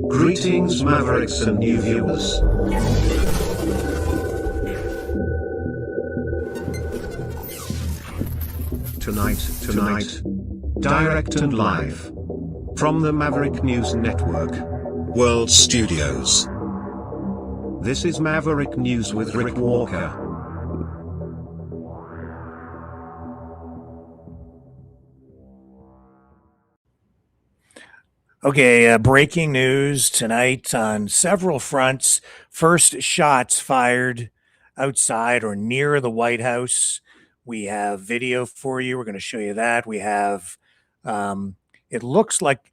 Greetings, Mavericks and new viewers. Tonight, direct and live from the Maverick News Network World Studios. This is Maverick News with Rick Walker. Okay, breaking news tonight on several fronts. First, shots fired outside or near the White House. We have video for you. We're going to show you that. We have, it looks like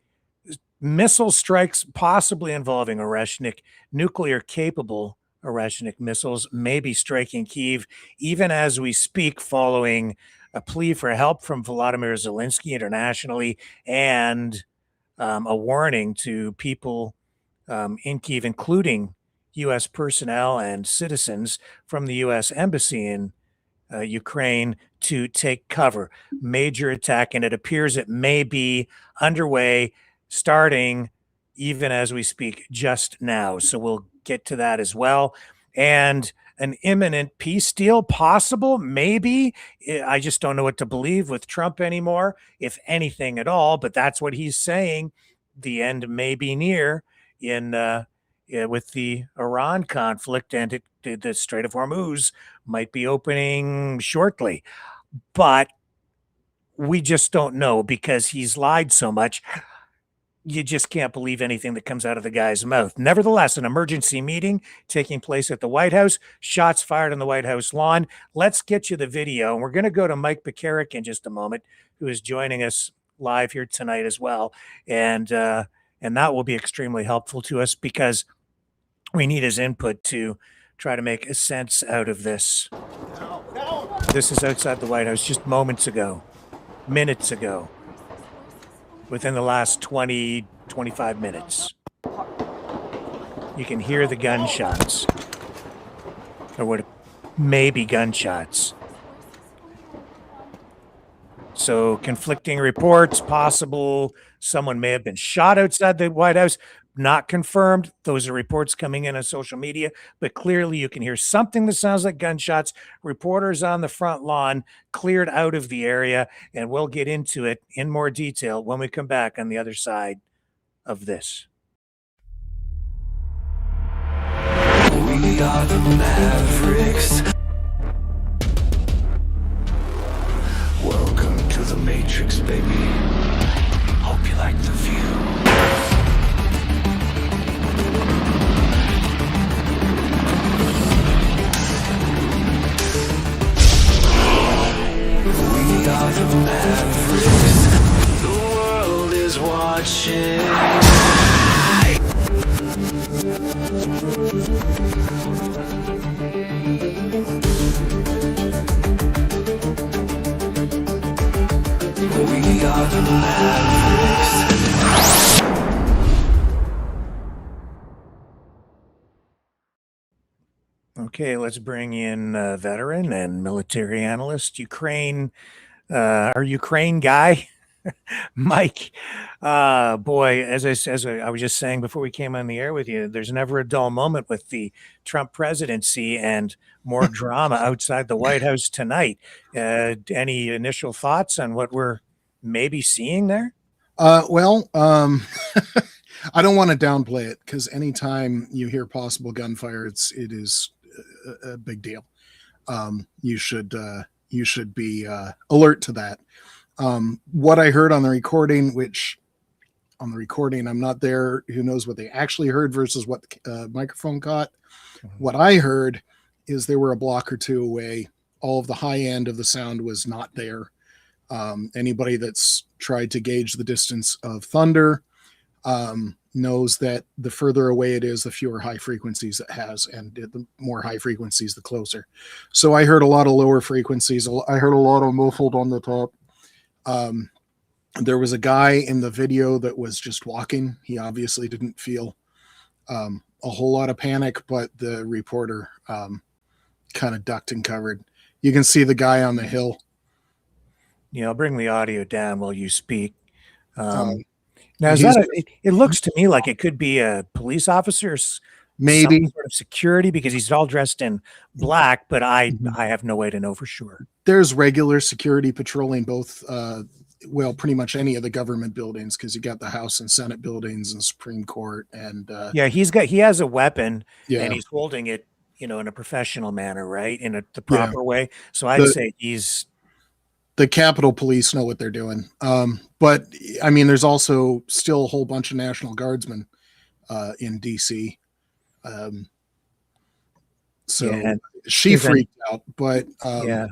missile strikes possibly involving Oreshnik, nuclear-capable Oreshnik missiles may be striking Kiev even as we speak, following a plea for help from Volodymyr Zelensky internationally and a warning to people in Kiev, including U.S. personnel and citizens from the U.S. Embassy in Ukraine, to take cover. Major attack, and it appears it may be underway, starting even as we speak just now. So we'll get to that as well. And an imminent peace deal possible, maybe. I just don't know what to believe with Trump anymore, if anything at all, but that's what he's saying. The end may be near in with the Iran conflict, and the Strait of Hormuz might be opening shortly. But we just don't know because he's lied so much. You just can't believe anything that comes out of the guy's mouth. Nevertheless, an emergency meeting taking place at the White House, shots fired on the White House lawn. Let's get you the video. And we're going to go to Mike Bacaric in just a moment, who is joining us live here tonight as well. And that will be extremely helpful to us because we need his input to try to make a sense out of this. This is outside the White House just moments ago, minutes ago. Within the last 20, 25 minutes. You can hear the gunshots, or what may be gunshots. So conflicting reports, possible someone may have been shot outside the White House, not confirmed. Those are reports coming in on social media, but clearly you can hear something that sounds like gunshots. Reporters on the front lawn cleared out of the area, and we'll get into it in more detail when we come back on the other side of this. We are the Mavericks. Welcome to the Matrix, baby. Hope you like the view. We are the Mavericks. The world is watching. We are the Mavericks. Okay, let's bring in veteran and military analyst, our Ukraine guy, Mike. Boy, as I was just saying before we came on the air with you, there's never a dull moment with the Trump presidency, and more drama outside the White House tonight. Any initial thoughts on what we're maybe seeing there? Well, I don't want to downplay it, because anytime you hear possible gunfire, it is a big deal. You should be alert to that. What I heard on the recording, I'm not there. Who knows what they actually heard versus what the microphone caught. What I heard is they were a block or two away. All of the high end of the sound was not there. Anybody that's tried to gauge the distance of thunder knows that the further away it is, the fewer high frequencies it has, and the more high frequencies, the closer. So I heard a lot of lower frequencies. I heard a lot of muffled on the top. There was a guy in the video that was just walking. He obviously didn't feel a whole lot of panic, but the reporter kind of ducked and covered. You can see the guy on the hill. Yeah, I'll bring the audio down while you speak. Now, is He's that it looks to me like it could be a police officer, some maybe sort of security, because he's all dressed in black, but I Mhm. I have no way to know for sure. There's regular security patrolling both, well, pretty much any of the government buildings, because you got the House and Senate buildings and Supreme Court and Yeah, he has a weapon and yeah, he's holding it, in a professional manner, right? In the yeah. proper way. So I'd The say he's the Capitol Police know what they're doing. But I mean, there's also still a whole bunch of National Guardsmen in DC. Um, so yeah, she there's an freaked out, but yeah.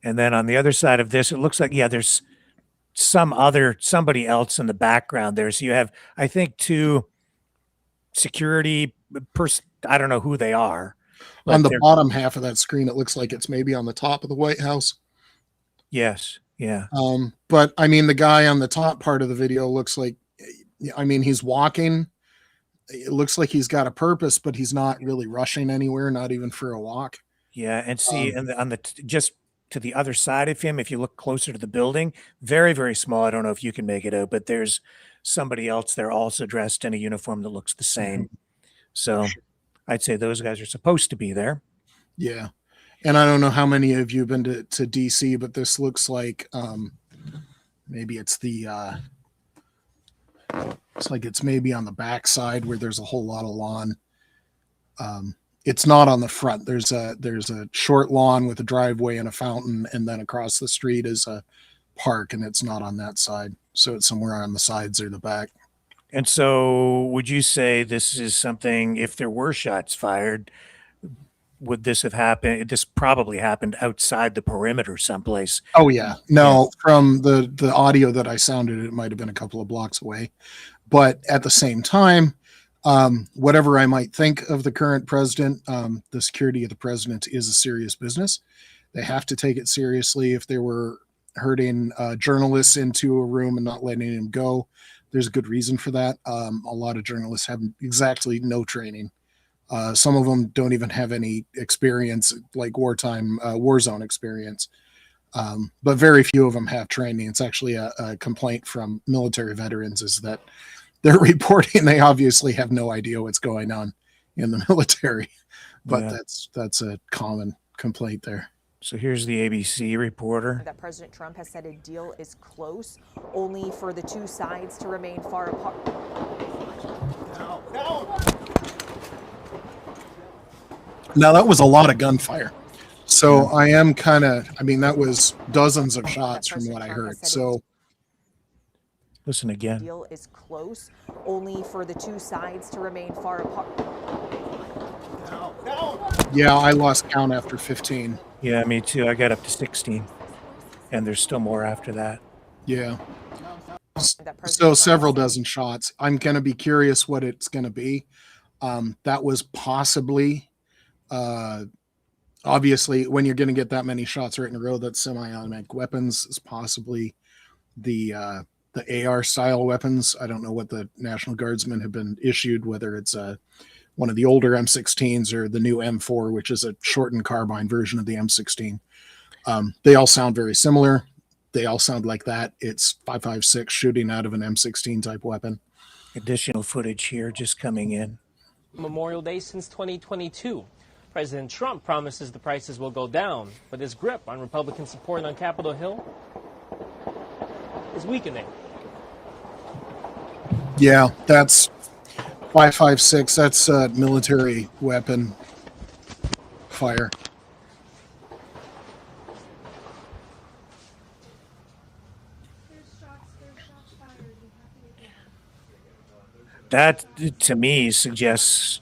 And then on the other side of this, it looks like there's somebody else in the background there. So you have, I think, two security I don't know who they are, on but the they're bottom half of that screen, it looks like it's maybe on the top of the White House. yes, yeah. But I mean, the guy on the top part of the video looks like, I mean, he's walking. It looks like he's got a purpose, but he's not really rushing anywhere, not even for a walk. Yeah, and see, Um, and on the just to the other side of him, if you look closer to the building, very, very small. I don't know if you can make it out, but there's somebody else there also dressed in a uniform that looks the same. So I'd say those guys are supposed to be there. yeah. And I don't know how many of you have been to DC, but this looks like maybe it's it's like it's maybe on the back side where there's a whole lot of lawn. It's not on the front. There's a short lawn with a driveway and a fountain, and then across the street is a park, and it's not on that side. So it's somewhere on the sides or the back. And so would you say this is something, if there were shots fired, would this have happened? This probably happened outside the perimeter someplace. Oh yeah. No, from the audio that I sounded, it might have been a couple of blocks away. But at the same time, whatever I might think of the current president, the security of the president is a serious business. They have to take it seriously. If they were herding journalists into a room and not letting them go, there's a good reason for that. A lot of journalists have exactly no training. Some of them don't even have any experience, like wartime war zone experience. But very few of them have training. It's actually a complaint from military veterans is that they're reporting they obviously have no idea what's going on in the military. But Yeah. that's a common complaint there. So here's the ABC reporter. That President Trump has said a deal is close, only for the two sides to remain far apart. Now that was a lot of gunfire. So I am kind of, I mean, that was dozens of shots from what I heard. So Listen again. Deal is close, only for the two sides to remain far apart. yeah, I lost count after 15. Yeah, me too. I got up to 16, and there's still more after that. Yeah. That President So Trump several has said- dozen shots. I'm going to be curious what it's going to be. That was possibly, obviously, when you're going to get that many shots right in a row, that's semi-automatic weapons is possibly the AR style weapons. I don't know what the National Guardsmen have been issued, whether it's one of the older M16s or the new M4, which is a shortened carbine version of the M16. They all sound very similar. They all sound like that. It's 5.56 shooting out of an M16 type weapon. Additional footage here just coming in. Memorial Day since 2022. President Trump promises the prices will go down, but his grip on Republican support on Capitol Hill is weakening. Yeah, that's 5.56. That's a military weapon fire. That, to me, suggests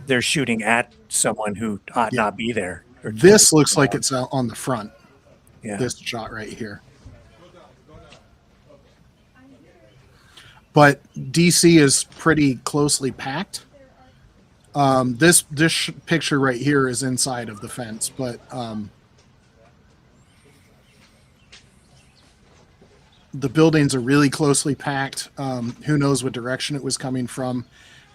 they're shooting at someone who ought Yeah. not be there. Or This looks like it's out on the front. yeah. This shot right here. But DC is pretty closely packed. This picture right here is inside of the fence, but the buildings are really closely packed. Who knows what direction it was coming from?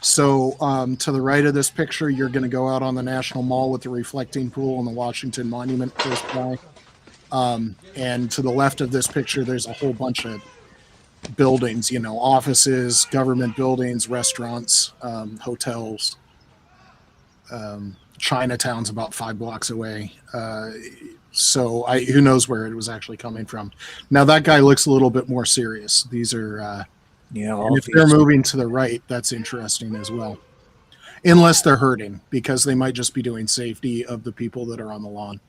So to the right of this picture, you're going to go out on the National Mall with the reflecting pool and the Washington Monument close by. And to the left of this picture, there's a whole bunch of buildings, offices, government buildings, restaurants, hotels. Chinatown's about 5 blocks away. So who knows where it was actually coming from. Now that guy looks a little bit more serious. These are, and if they're moving to the right, that's interesting as well. Unless they're hurting, because they might just be doing safety of the people that are on the lawn.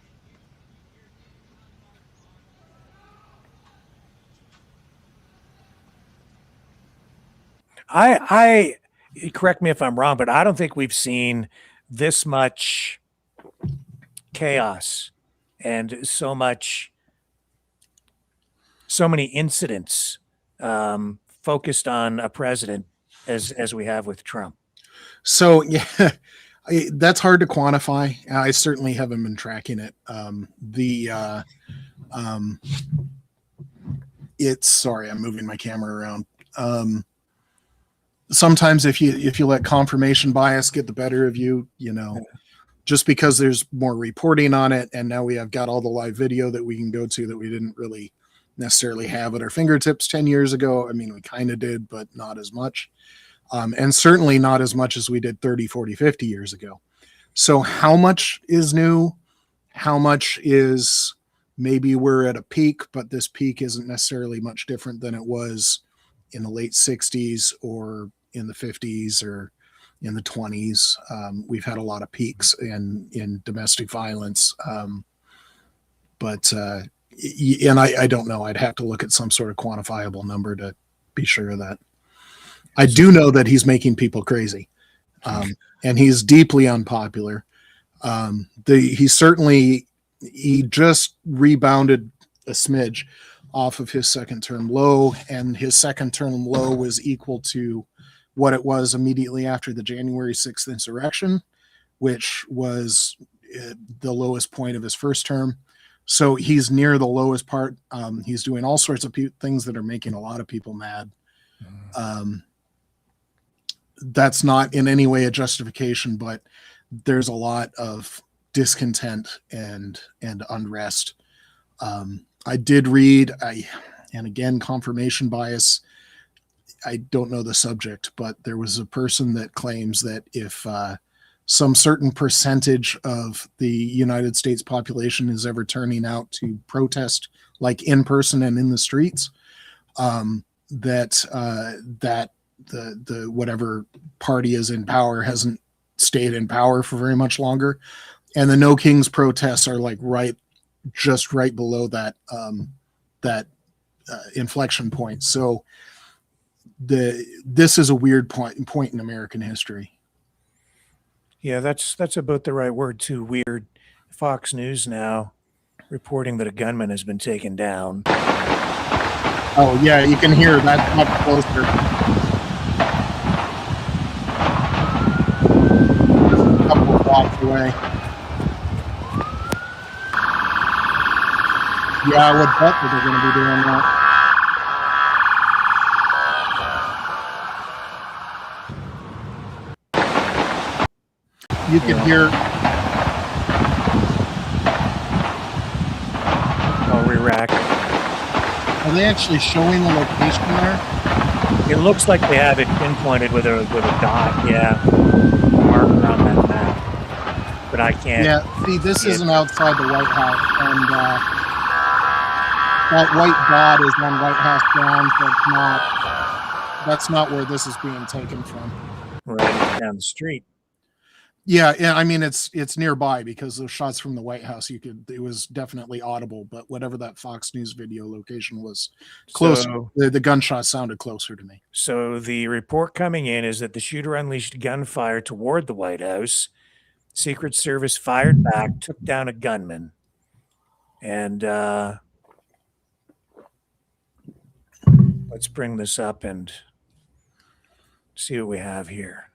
I correct me if I'm wrong, but I don't think we've seen this much chaos and so many incidents focused on a president as we have with Trump. So yeah, that's hard to quantify. I certainly haven't been tracking it. Sorry, I'm moving my camera around. Sometimes if you let confirmation bias get the better of you, just because there's more reporting on it, and now we have got all the live video that we can go to that we didn't really necessarily have at our fingertips 10 years ago. I mean, we kind of did, but not as much. And certainly not as much as we did 30, 40, 50 years ago. So how much is new? How much is maybe we're at a peak, but this peak isn't necessarily much different than it was in the late 60s or in the 50s or in the 20s. We've had a lot of peaks in domestic violence. But I don't know. I'd have to look at some sort of quantifiable number to be sure of that. I do know that he's making people crazy, and he's deeply unpopular. He just rebounded a smidge off of his second term low, and his second term low was equal to what it was immediately after the January 6th insurrection, which was the lowest point of his first term. So he's near the lowest part. He's doing all sorts of things that are making a lot of people mad. That's not in any way a justification, but there's a lot of discontent and unrest. I did read, and again, confirmation bias, I don't know the subject, but there was a person that claims that if some certain percentage of the United States population is ever turning out to protest, like in person and in the streets, that the whatever party is in power hasn't stayed in power for very much longer, and the No Kings protests are like just right below that inflection point. So this is a weird point in American history. Yeah, that's about the right word too. Weird. Fox News now reporting that a gunman has been taken down. Oh yeah, you can hear that much closer. A couple of blocks away. Yeah, I would bet that they're going to be doing that. You can hear. Oh, Iraq. Are they actually showing the location there? It looks like they have it pinpointed with a dot. Yeah, marker on that map. But I can't. Yeah. See, this isn't outside the White House, and that white dot is on White House grounds. That's not where this is being taken from. Right down the street. Yeah, I mean it's nearby because those shots from the White House, it was definitely audible, but whatever that Fox News video location was closer. So, the gunshot sounded closer to me. So the report coming in is that the shooter unleashed gunfire toward the White House. Secret Service fired back, took down a gunman, and let's bring this up and see what we have here.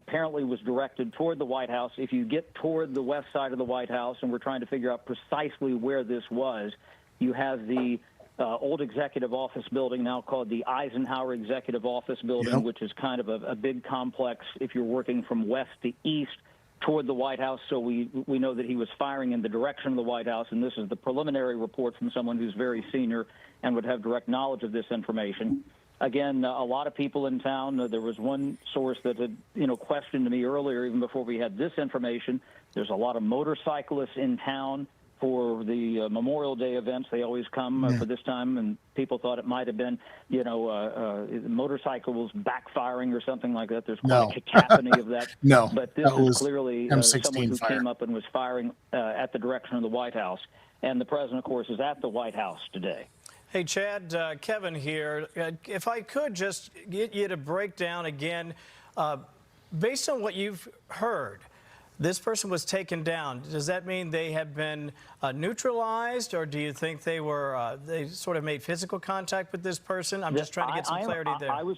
Apparently was directed toward the White House. If you get toward the west side of the White House, and we're trying to figure out precisely where this was, you have the old executive office building, now called the Eisenhower Executive Office Building, which is kind of a big complex if you're working from west to east. toward the White House, so we know that he was firing in the direction of the White House, and this is the preliminary report from someone who's very senior and would have direct knowledge of this information. Again, a lot of people in town. There was one source that had, questioned me earlier, even before we had this information. There's a lot of motorcyclists in town for the Memorial Day events. They always come for this time, and people thought it might have been, motorcycles backfiring or something like that. There's quite a cacophony of that. No, but this is clearly M16 someone who fire. came up and was firing at the direction of the White House. And the president, of course, is at the White House today. Hey, Chad, Kevin here. If I could just get you to break down again, based on what you've heard, this person was taken down. Does that mean they have been neutralized, or do you think they were they sort of made physical contact with this person? I'm just trying to get some clarity there. I was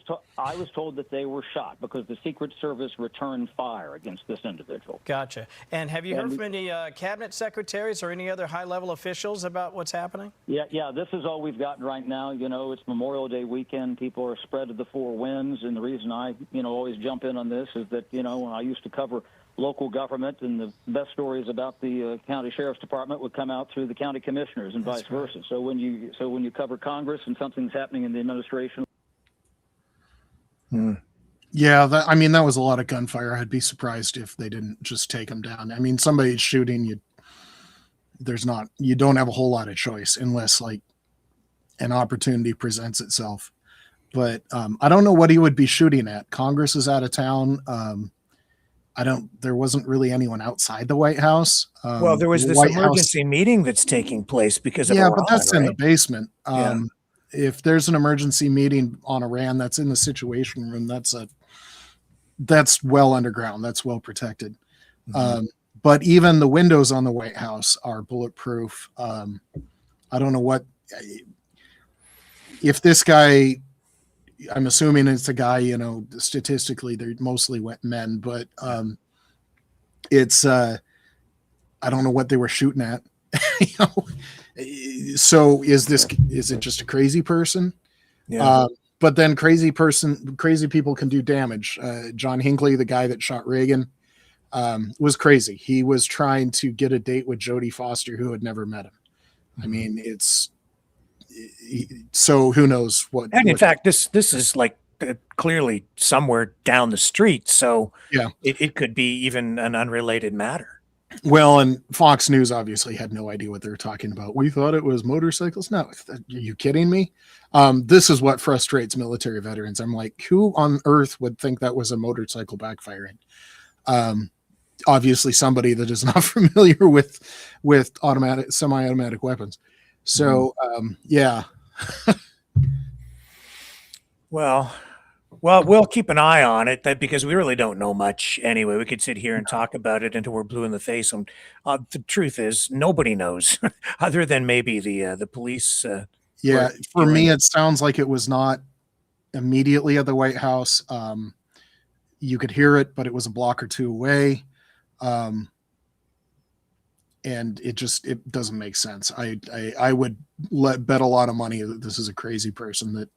told that they were shot because the Secret Service returned fire against this individual. Gotcha. And have you heard from any cabinet secretaries or any other high-level officials about what's happening? Yeah. This is all we've gotten right now. It's Memorial Day weekend. People are spread to the four winds, and the reason I, always jump in on this is that, I used to cover local government, and the best stories about the county sheriff's department would come out through the county commissioners and vice versa. So when you cover Congress and something's happening in the administration. Yeah, that was a lot of gunfire. I'd be surprised if they didn't just take them down. I mean, somebody's shooting you. You don't have a whole lot of choice unless like an opportunity presents itself. But I don't know what he would be shooting at. Congress is out of town. There wasn't really anyone outside the White House. Well, there was this emergency meeting that's taking place because of Iran, but that's right? in the basement. If there's an emergency meeting on Iran, that's in the Situation Room. That's well underground. That's well protected. But even the windows on the White House are bulletproof. I don't know if this guy, I'm assuming it's a guy, statistically they're mostly men, but it's I don't know what they were shooting at. So is it just a crazy person? But then crazy people can do damage. John Hinckley, the guy that shot Reagan, was crazy. He was trying to get a date with Jodie Foster, who had never met him. I mean, so who knows what? And in fact, this is like clearly somewhere down the street. So it could be even an unrelated matter. Well, and Fox News obviously had no idea what they were talking about. We thought it was motorcycles. No, are you kidding me? This is what frustrates military veterans. I'm like, who on earth would think that was a motorcycle backfiring? Obviously somebody that is not familiar with semi-automatic weapons. So, Well, we'll keep an eye on it because we really don't know much anyway. We could sit here and talk about it until we're blue in the face. And the truth is, nobody knows other than maybe the police. For me, it sounds like it was not immediately at the White House. You could hear it, but it was a block or two away. And it doesn't make sense. I would bet a lot of money that this is a crazy person, that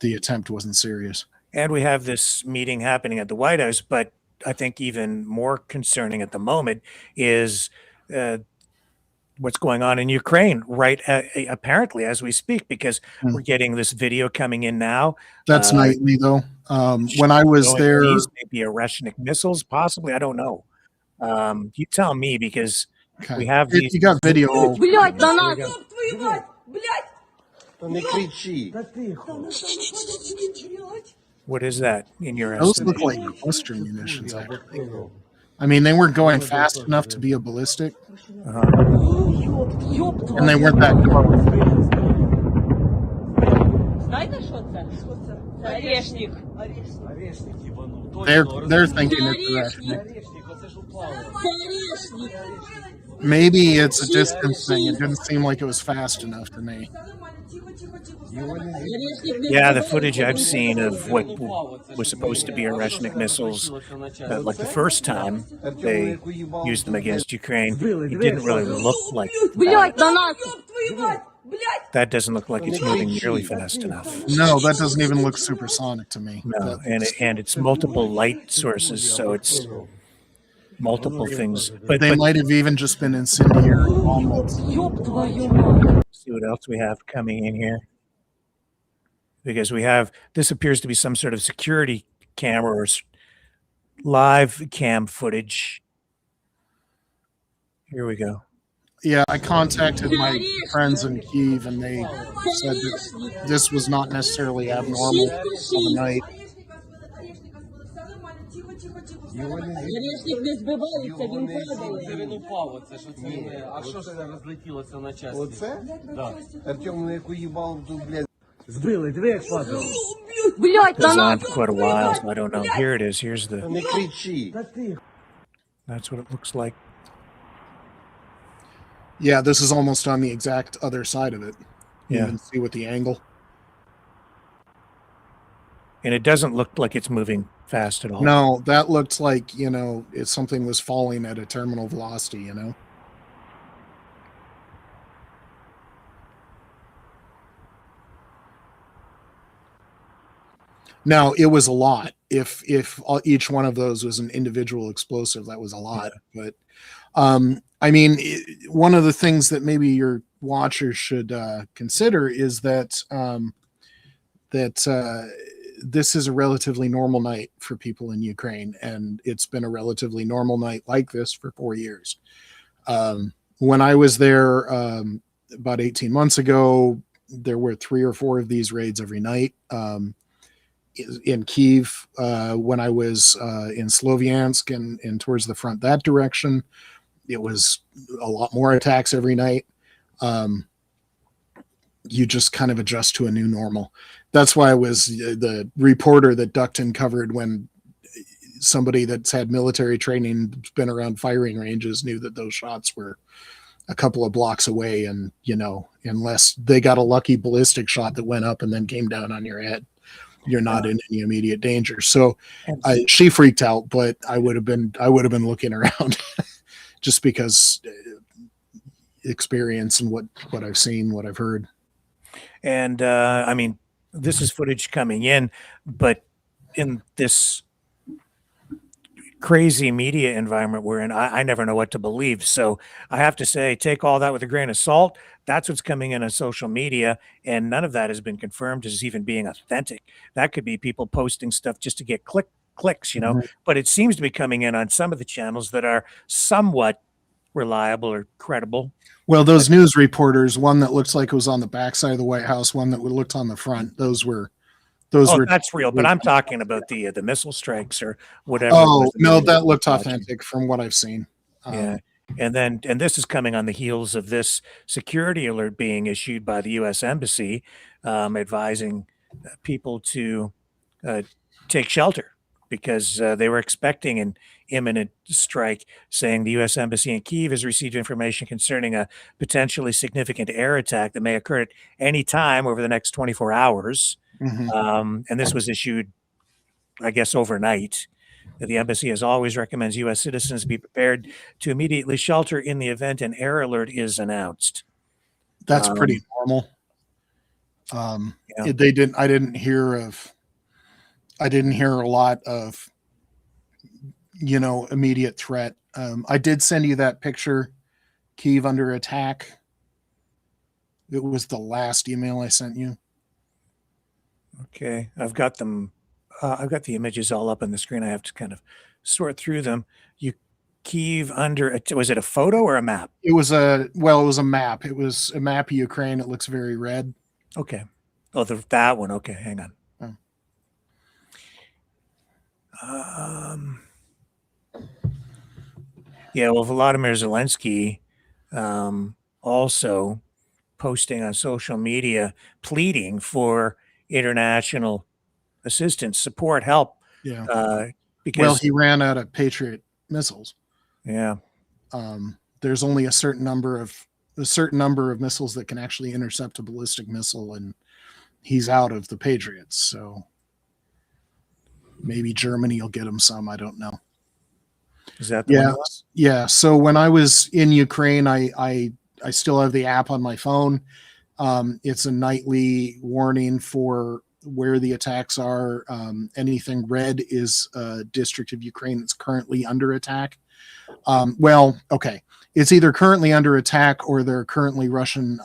the attempt wasn't serious. And we have this meeting happening at the White House, but I think even more concerning at the moment is what's going on in Ukraine, right? Apparently, as we speak, because we're getting this video coming in now. That's nightly, though. When I was there, maybe Russian missiles, possibly. I don't know. You tell me, because we have these. You got video. What is that in your Those estimate? look like cluster munitions, actually. I mean, they weren't going fast enough to be a ballistic. And they weren't that close. They're thinking it's Russian. Maybe it's a distance thing. It didn't seem like it was fast enough to me. Yeah, the footage I've seen of what was supposed to be Russian missiles, like the first time they used them against Ukraine, it didn't really look like that. That doesn't look like it's moving nearly fast enough. No, that doesn't even look supersonic to me. No, and it's multiple light sources, so multiple things. But They might have even just been incendiary bombs. see what else we have coming in here. Because we have, this appears to be some sort of security camera or live cam footage. Here we go. Yeah, I contacted my friends in Kiev, and they said that this was not necessarily abnormal overnight. Грешник не збивається, він падає. Він упав, оце що це. А що ж розлетілося на часті? Оце? Да. Артем, на яку їбав тут, блядь. Збили, диви, як падав. Goes on for quite a while, so I don't know. Here it is. Here's the. Не кричи. That's what it looks like. Yeah, this is almost on the exact other side of it. You Yeah. can see with the angle. And it doesn't look like it's moving fast at all. No, that looked like, if something was falling at a terminal velocity, Now, it was a lot. If each one of those was an individual explosive, that was a lot. But I mean, one of the things that maybe your watchers should consider is that this is a relatively normal night for people in Ukraine, and it's been a relatively normal night like this for 4 years. When I was there about 18 months ago, there were 3 or 4 of these raids every night. In Kiev, when I was in Sloviansk and towards the front that direction, it was a lot more attacks every night. You just kind of adjust to a new normal. That's why I was the reporter that ducked and covered when somebody that's had military training, been around firing ranges, knew that those shots were a couple of blocks away. And, unless they got a lucky ballistic shot that went up and then came down on your head, you're not in any immediate danger. So she freaked out, but I would have been looking around just because experience and what I've seen, what I've heard. And I mean, this is footage coming in, but in this crazy media environment we're in, I never know what to believe. So I have to say, take all that with a grain of salt. That's what's coming in on social media, and none of that has been confirmed as even being authentic. That could be people posting stuff just to get clicks, But it seems to be coming in on some of the channels that are somewhat reliable or credible. Well, those news reporters, one that looks like it was on the backside of the White House, one that looked on the front, those were that's real, but I'm talking about the missile strikes or whatever. Oh, no, that looked authentic from what I've seen. Yeah. And this is coming on the heels of this security alert being issued by the U.S. Embassy, advising people to take shelter because they were expecting an imminent strike, saying the U.S. Embassy in Kiev has received information concerning a potentially significant air attack that may occur at any time over the next 24 hours. Mm-hmm. And this was issued, I guess, overnight. The embassy, as always, recommends U.S. citizens be prepared to immediately shelter in the event an air alert is announced. That's pretty normal. Yeah. I didn't hear a lot of, immediate threat. I did send you that picture, Kiev under attack. It was the last email I sent you. Okay, I've got them. I've got the images all up on the screen. I have to kind of sort through them. Kiev under, was it a photo or a map? It was a map. It was a map of Ukraine. It looks very red. Okay. Oh, that one. Okay, hang on. Yeah, well, Volodymyr Zelensky also posting on social media pleading for international assistance, support, help. Yeah. Because he ran out of Patriot missiles. Yeah. There's only a certain number of missiles that can actually intercept a ballistic missile, and he's out of the Patriots. So maybe Germany will get him some. I don't know. Is that the one? Yeah. So when I was in Ukraine, I still have the app on my phone. It's a nightly warning for where the attacks are. Anything red is a district of Ukraine that's currently under attack. Well, okay. It's either currently under attack or there are currently Russian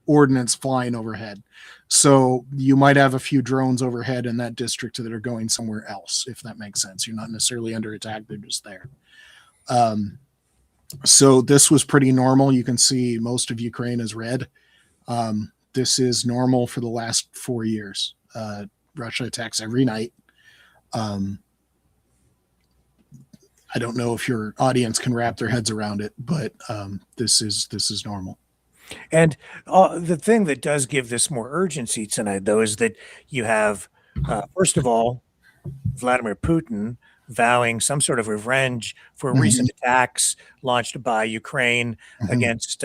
ordnance flying overhead. So you might have a few drones overhead in that district that are going somewhere else, if that makes sense. You're not necessarily under attack, they're just there. So this was pretty normal. You can see most of Ukraine is red. This is normal for the last 4 years. Russia attacks every night. I don't know if your audience can wrap their heads around it, but this is normal. And the thing that does give this more urgency tonight, though, is that you have, first of all, Vladimir Putin vowing some sort of revenge for recent attacks launched by Ukraine against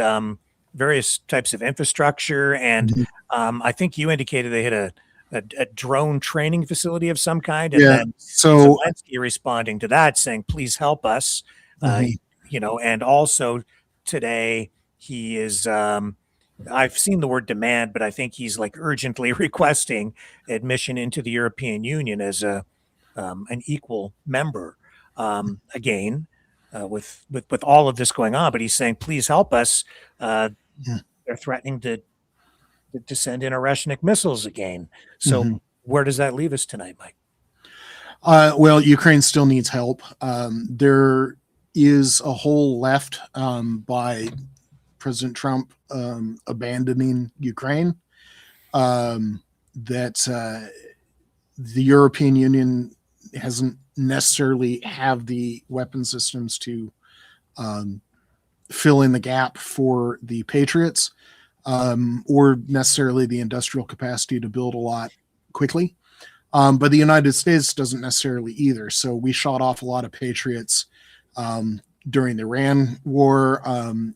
various types of infrastructure. And I think you indicated they hit a drone training facility of some kind. And then Zelensky responding to that, saying, please help us, and also today, he is, I've seen the word demand, but I think he's like urgently requesting admission into the European Union as an equal member. Again, with all of this going on, but he's saying, please help us. They're threatening to send in Oreshnik missiles again. So where does that leave us tonight, Mike? Well, Ukraine still needs help. There is a whole left by President Trump abandoning Ukraine, that the European Union hasn't necessarily have the weapon systems to fill in the gap for the Patriots, or necessarily the industrial capacity to build a lot quickly. But the United States doesn't necessarily either. So we shot off a lot of Patriots during the Iran war,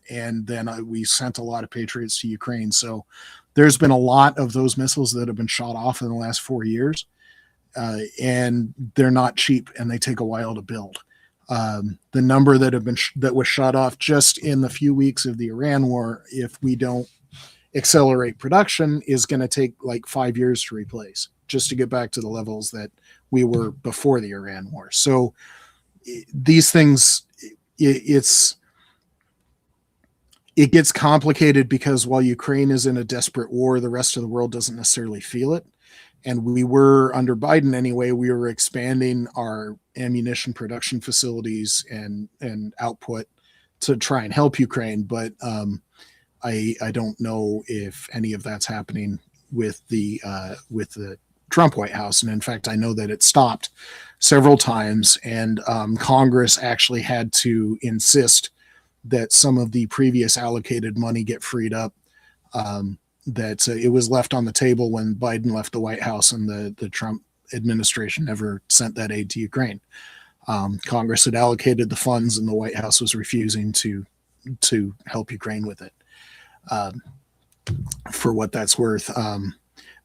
and then we sent a lot of Patriots to Ukraine. So there's been a lot of those missiles that have been shot off in the last 4 years, and they're not cheap, and they take a while to build. The number that was shot off just in the few weeks of the Iran war, if we don't accelerate production, is going to take like 5 years to replace, just to get back to the levels that we were before the Iran war. So these things, it gets complicated because while Ukraine is in a desperate war, the rest of the world doesn't necessarily feel it. And we were, under Biden anyway, we were expanding our ammunition production facilities and output to try and help Ukraine. But I don't know if any of that's happening with the Trump White House. And in fact, I know that it stopped several times, and Congress actually had to insist that some of the previous allocated money get freed up. That it was left on the table when Biden left the White House, and the Trump administration never sent that aid to Ukraine. Congress had allocated the funds, and the White House was refusing to help Ukraine with it. For what that's worth,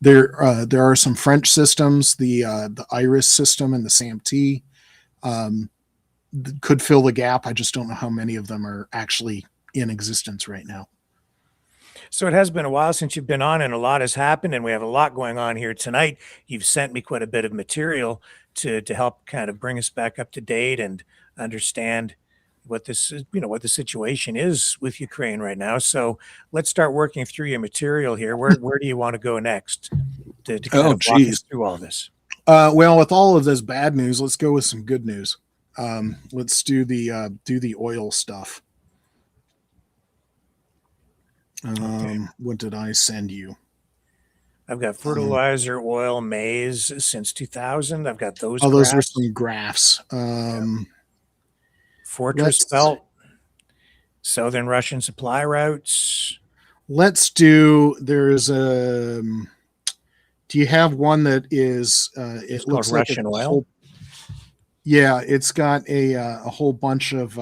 there are some French systems, the IRIS system and the SAMT, could fill the gap. I just don't know how many of them are actually in existence right now. So it has been a while since you've been on, and a lot has happened, and we have a lot going on here tonight. You've sent me quite a bit of material to help kind of bring us back up to date and understand what this is, what the situation is with Ukraine right now. So let's start working through your material here. Where do you want to go next to kind of walk us through all this? Well, with all of this bad news, let's go with some good news. Let's do the oil stuff. What did I send you? I've got fertilizer, oil, maize since 2000. I've got those. Oh, those were some graphs. Fortress Belt, Southern Russian supply routes. Let's do. There's a. Do you have one that is? It looks like Russian oil. Yeah, it's got a whole bunch of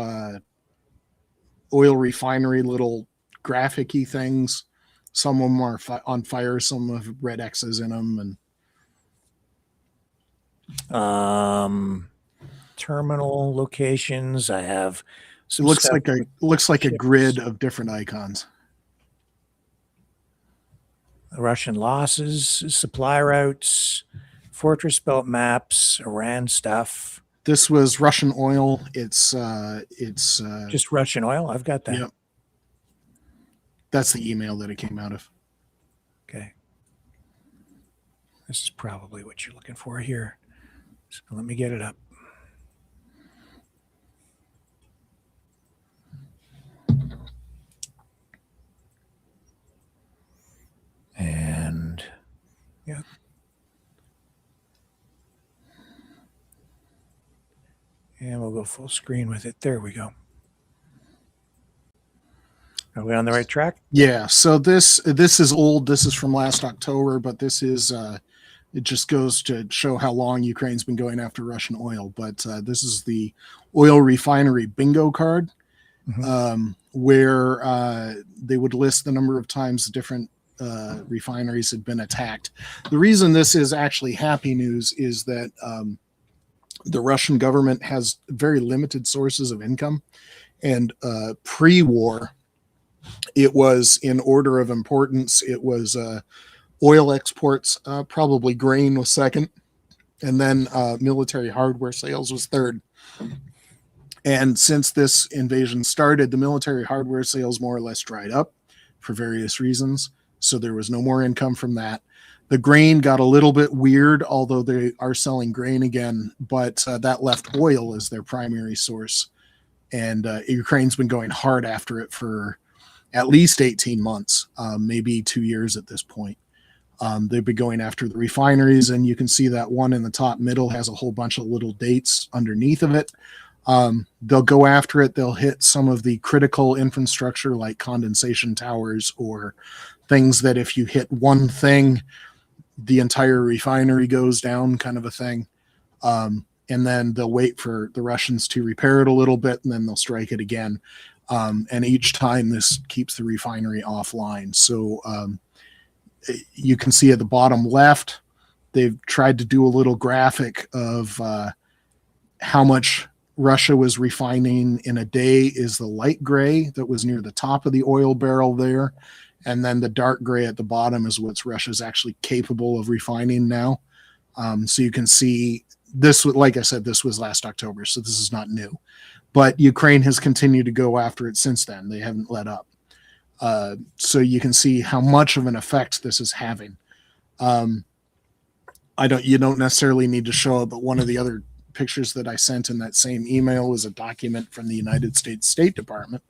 oil refinery little graphic-y things. Some of them are on fire, some have red X's in them, and terminal locations. I have some looks like a grid of different icons. Russian losses, supply routes, Fortress Belt maps, Iran stuff. This was Russian oil. It's Just Russian oil. I've got that. Yep. That's the email that it came out of. Okay. This is probably what you're looking for here. So let me get it up. And yeah. And we'll go full screen with it. There we go. Are we on the right track? Yeah. So this is old. This is from last October, but this is it just goes to show how long Ukraine's been going after Russian oil. But this is the oil refinery bingo card, where they would list the number of times different refineries had been attacked. The reason this is actually happy news is that the Russian government has very limited sources of income, and pre-war, it was in order of importance. It was oil exports, probably grain was second, and then military hardware sales was third. And since this invasion started, the military hardware sales more or less dried up for various reasons. So there was no more income from that. The grain got a little bit weird, although they are selling grain again, but that left oil as their primary source. And Ukraine's been going hard after it for at least 18 months, maybe 2 years at this point. They've been going after the refineries, and you can see that one in the top middle has a whole bunch of little dates underneath of it. They'll go after it. They'll hit some of the critical infrastructure like condensation towers or things that if you hit one thing, the entire refinery goes down, kind of a thing. And then they'll wait for the Russians to repair it a little bit, and then they'll strike it again. And each time this keeps the refinery offline. So you can see at the bottom left, they've tried to do a little graphic of how much Russia was refining in a day. Is the light gray that was near the top of the oil barrel there. And then the dark gray at the bottom is what Russia's actually capable of refining now. So you can see this, like I said, this was last October, so this is not new. But Ukraine has continued to go after it since then. They haven't let up. So you can see how much of an effect this is having. You don't necessarily need to show it, but one of the other pictures that I sent in that same email was a document from the United States State Department.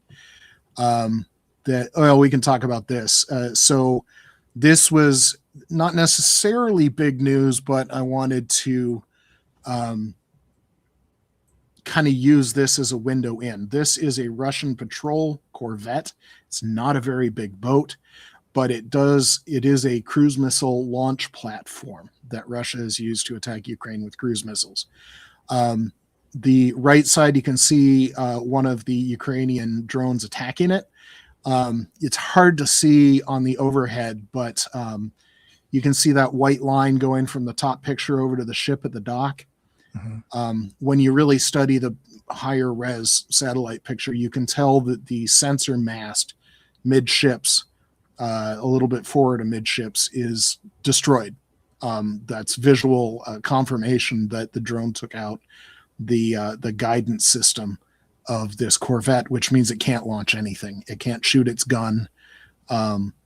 We can talk about this. So this was not necessarily big news, but I wanted to kind of use this as a window in. This is a Russian patrol corvette. It's not a very big boat, but it is a cruise missile launch platform that Russia has used to attack Ukraine with cruise missiles. The right side, you can see one of the Ukrainian drones attacking it. It's hard to see on the overhead, but you can see that white line going from the top picture over to the ship at the dock. When you really study the higher res satellite picture, you can tell that the sensor mast midships, a little bit forward of midships, is destroyed. That's visual confirmation that the drone took out the guidance system of this corvette, which means it can't launch anything. It can't shoot its gun.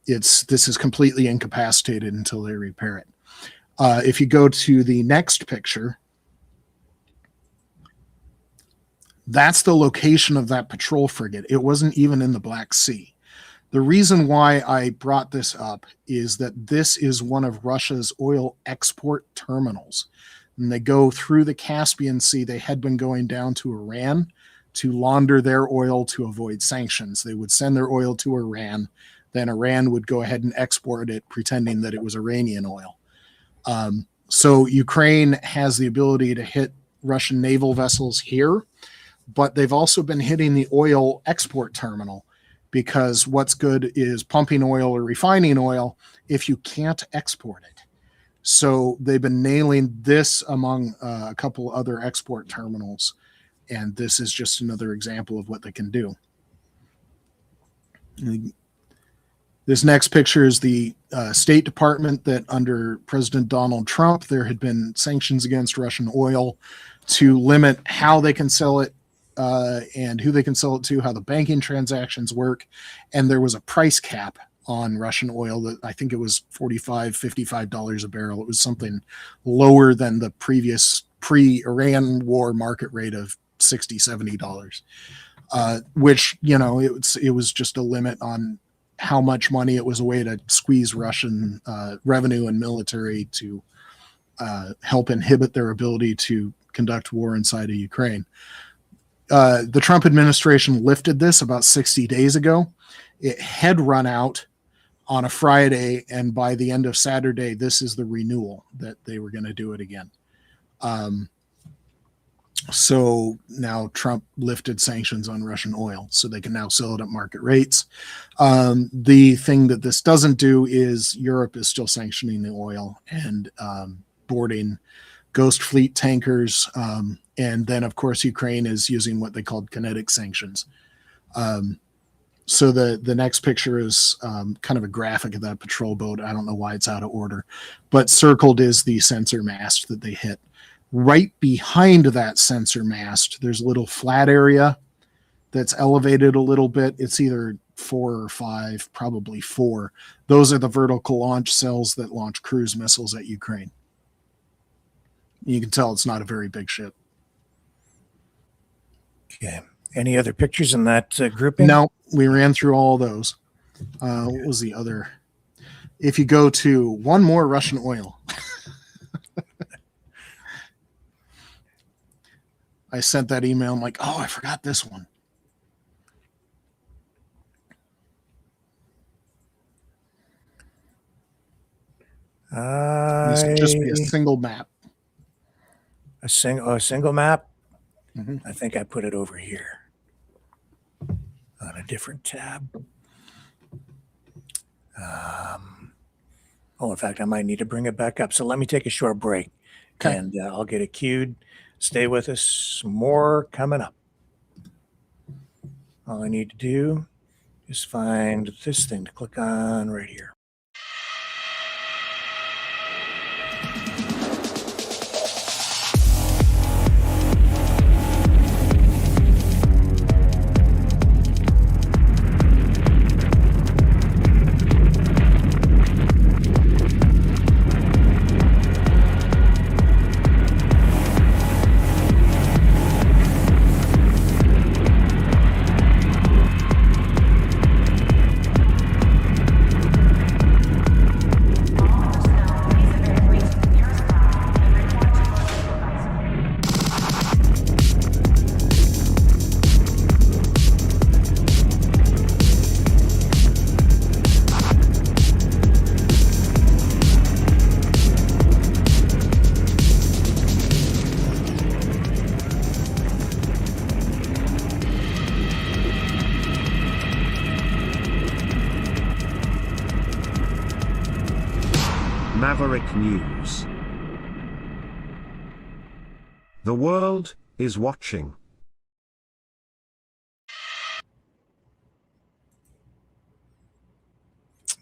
This is completely incapacitated until they repair it. If you go to the next picture, that's the location of that patrol frigate. It wasn't even in the Black Sea. The reason why I brought this up is that this is one of Russia's oil export terminals. And they go through the Caspian Sea. They had been going down to Iran to launder their oil to avoid sanctions. They would send their oil to Iran. Then Iran would go ahead and export it, pretending that it was Iranian oil. So Ukraine has the ability to hit Russian naval vessels here, but they've also been hitting the oil export terminal, because what's good is pumping oil or refining oil if you can't export it. So they've been nailing this among a couple other export terminals, and this is just another example of what they can do. This next picture is the State Department, that under President Donald Trump, there had been sanctions against Russian oil to limit how they can sell it and who they can sell it to, how the banking transactions work. And there was a price cap on Russian oil that I think it was $45, $55 a barrel. It was something lower than the previous pre-Iran war market rate of $60, $70, which, it was just a limit on how much money. It was a way to squeeze Russian revenue and military to help inhibit their ability to conduct war inside of Ukraine. The Trump administration lifted this about 60 days ago. It had run out on a Friday, and by the end of Saturday, this is the renewal that they were going to do it again. So now Trump lifted sanctions on Russian oil, so they can now sell it at market rates. The thing that this doesn't do is Europe is still sanctioning the oil and boarding Ghost Fleet tankers. And then, of course, Ukraine is using what they called kinetic sanctions. So the next picture is kind of a graphic of that patrol boat. I don't know why it's out of order, but circled is the sensor mast that they hit. Right behind that sensor mast, there's a little flat area that's elevated a little bit. It's either 4 or 5, probably 4. Those are the vertical launch cells that launch cruise missiles at Ukraine. You can tell it's not a very big ship. Okay. Any other pictures in that grouping? No, we ran through all those. What was the other? If you go to one more Russian oil. I sent that email. I'm like, oh, I forgot this one. This would just be a single map. A single map? Mm-hmm. I think I put it over here on a different tab. In fact, I might need to bring it back up. So let me take a short break, okay, and I'll get it queued. Stay with us. More coming up. All I need to do is find this thing to click on right here. Maverick News. The world is watching.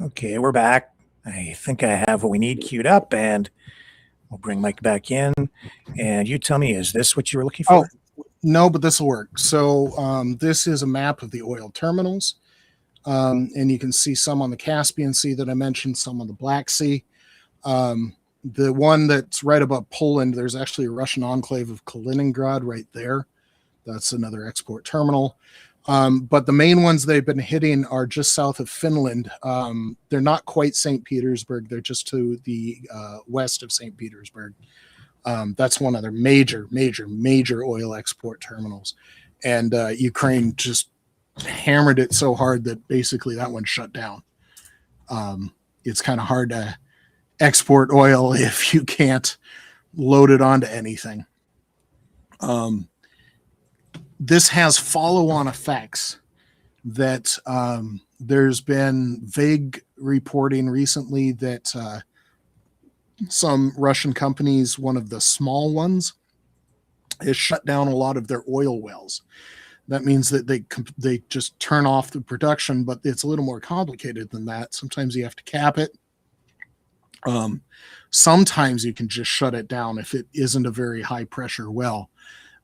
Okay, we're back. I think I have what we need queued up, and we'll bring Mike back in. And you tell me, is this what you were looking for? Oh, no, but this will work. So this is a map of the oil terminals. And you can see some on the Caspian Sea that I mentioned, some on the Black Sea. The one that's right above Poland, there's actually a Russian enclave of Kaliningrad right there. That's another export terminal. But the main ones they've been hitting are just south of Finland. They're not quite St. Petersburg. They're just to the west of St. Petersburg. That's one of their major oil export terminals. And Ukraine just hammered it so hard that basically that one shut down. It's kind of hard to export oil if you can't load it onto anything. This has follow-on effects that there's been vague reporting recently that some Russian companies, one of the small ones, has shut down a lot of their oil wells. That means that they just turn off the production, but it's a little more complicated than that. Sometimes you have to cap it. Sometimes you can just shut it down if it isn't a very high pressure well.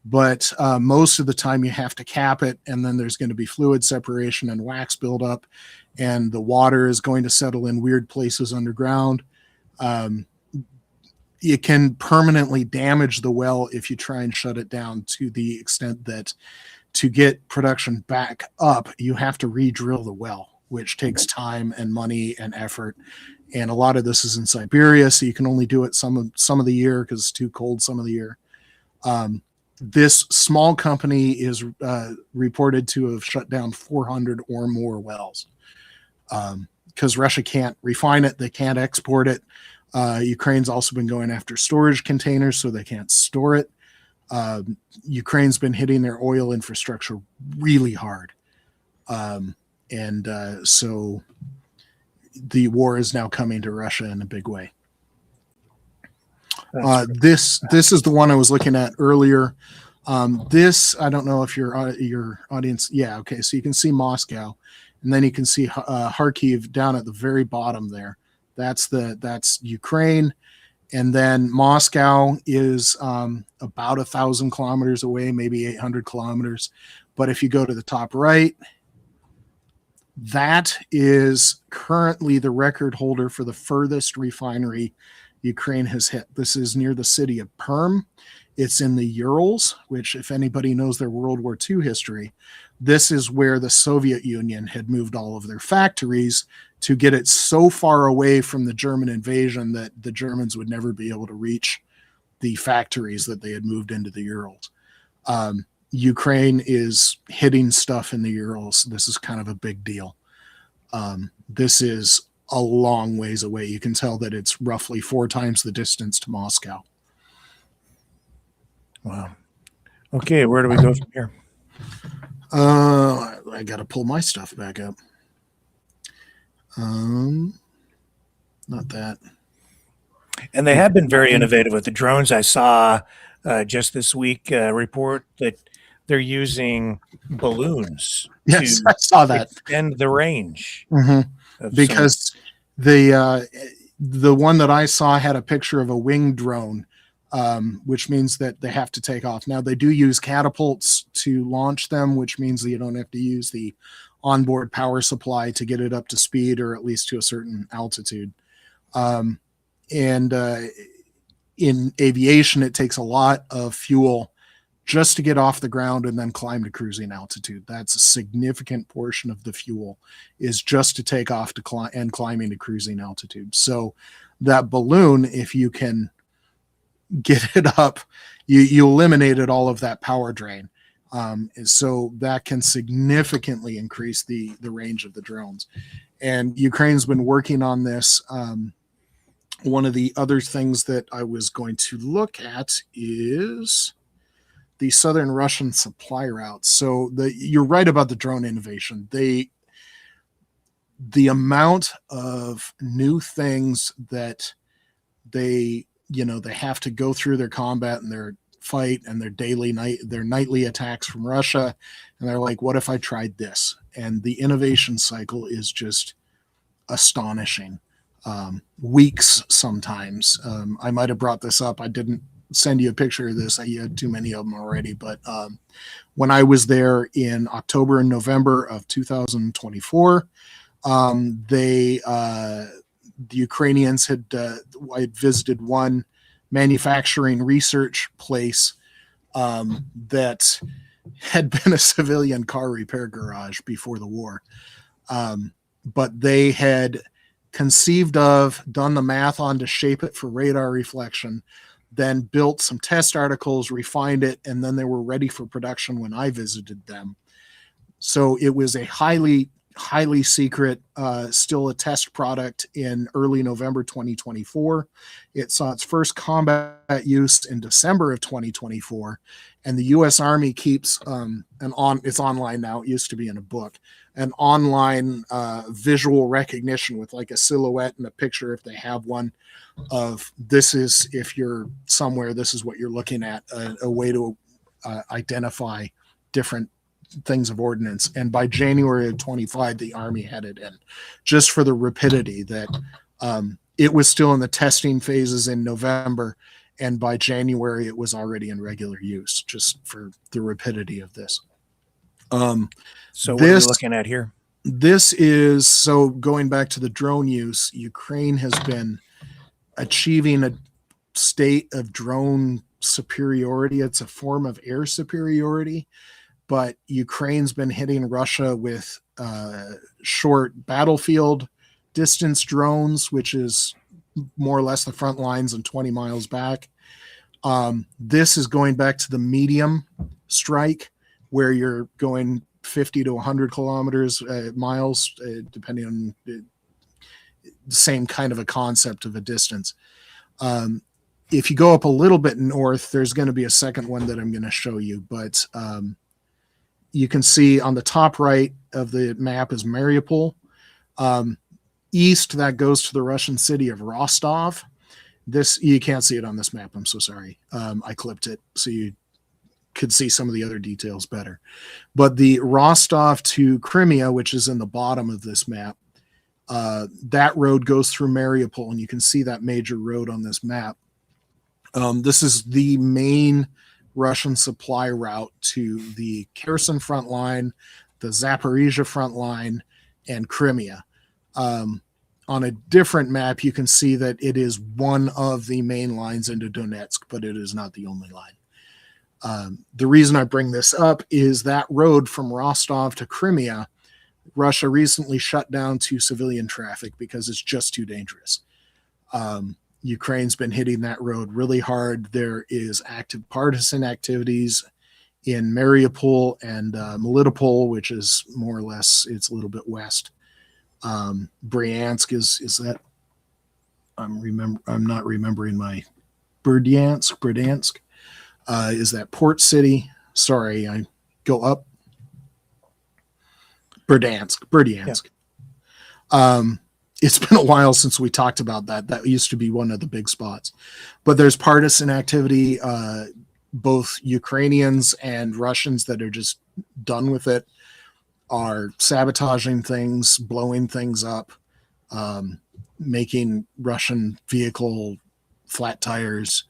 But most of the time you have to cap it, and then there's going to be fluid separation and wax buildup, and the water is going to settle in weird places underground. It can permanently damage the well if you try and shut it down, to the extent that to get production back up, you have to re-drill the well, which takes time and money and effort. And a lot of this is in Siberia, so you can only do it some of the year because it's too cold some of the year. This small company is reported to have shut down 400 or more wells because Russia can't refine it. They can't export it. Ukraine's also been going after storage containers, so they can't store it. Ukraine's been hitting their oil infrastructure really hard. So the war is now coming to Russia in a big way. This is the one I was looking at earlier. This, I don't know if your audience, yeah, okay, so you can see Moscow, and then you can see Kharkiv down at the very bottom there. That's Ukraine, and then Moscow is about 1,000 kilometers away, maybe 800 kilometers. But if you go to the top right, that is currently the record holder for the furthest refinery Ukraine has hit. This is near the city of Perm. It's in the Urals, which, if anybody knows their World War II history, this is where the Soviet Union had moved all of their factories to get it so far away from the German invasion that the Germans would never be able to reach the factories that they had moved into the Urals. Ukraine is hitting stuff in the Urals. This is kind of a big deal. This is a long ways away. You can tell that it's roughly 4 times the distance to Moscow. Wow. Okay, where do we go from here? I got to pull my stuff back up. Not that. And they have been very innovative with the drones. I saw just this week a report that they're using balloons Yes, to I saw that. extend the range. Because the one that I saw had a picture of a winged drone, which means that they have to take off. Now, they do use catapults to launch them, which means that you don't have to use the onboard power supply to get it up to speed, or at least to a certain altitude. In aviation, it takes a lot of fuel just to get off the ground and then climb to cruising altitude. That's a significant portion of the fuel, is just to take off to climbing to cruising altitude. So that balloon, if you can get it up, you eliminated all of that power drain. So that can significantly increase the range of the drones. And Ukraine's been working on this. One of the other things that I was going to look at is the southern Russian supply routes. So you're right about the drone innovation. The amount of new things that they have to go through their combat and their fight and their nightly attacks from Russia, and they're like, what if I tried this? And the innovation cycle is just astonishing. Weeks sometimes. I might have brought this up. I didn't send you a picture of this. I had too many of them already. But when I was there in October and November of 2024, the Ukrainians I had visited one manufacturing research place that had been a civilian car repair garage before the war. But they had conceived of, done the math on to shape it for radar reflection, then built some test articles, refined it, and then they were ready for production when I visited them. So it was a highly secret, still a test product in early November 2024. It saw its first combat use in December of 2024, and the U.S. Army keeps it's online now. It used to be in a book, an online visual recognition with like a silhouette and a picture, if they have one, of this is, if you're somewhere, this is what you're looking at, a way to identify different things of ordnance. And by January of 25, the Army had it in, just for the rapidity that it was still in the testing phases in November, and by January it was already in regular use, just for the rapidity of this. So what are we looking at here? This is, so going back to the drone use, Ukraine has been achieving a state of drone superiority. It's a form of air superiority, but Ukraine's been hitting Russia with short battlefield distance drones, which is more or less the front lines and 20 miles back. This is going back to the medium strike, where you're going 50 to 100 kilometers, miles, depending on the same kind of a concept of a distance. If you go up a little bit north, there's going to be a second one that I'm going to show you, but you can see on the top right of the map is Mariupol. East, that goes to the Russian city of Rostov. This, you can't see it on this map. I'm so sorry. I clipped it so you could see some of the other details better. But the Rostov to Crimea, which is in the bottom of this map, that road goes through Mariupol, and you can see that major road on this map. This is the main Russian supply route to the Kherson front line, the Zaporizhia front line, and Crimea. On a different map, you can see that it is one of the main lines into Donetsk, but it is not the only line. The reason I bring this up is that road from Rostov to Crimea, Russia recently shut down to civilian traffic because it's just too dangerous. Ukraine's been hitting that road really hard. There is active partisan activities in Mariupol and Melitopol, which is more or less, it's a little bit west. Bryansk is that, I'm not remembering my Berdiansk. Is that port city? Sorry, I go up. Berdiansk. Yeah. It's been a while since we talked about that. That used to be one of the big spots. But there's partisan activity, both Ukrainians and Russians that are just done with it, are sabotaging things, blowing things up, making Russian vehicle flat tires,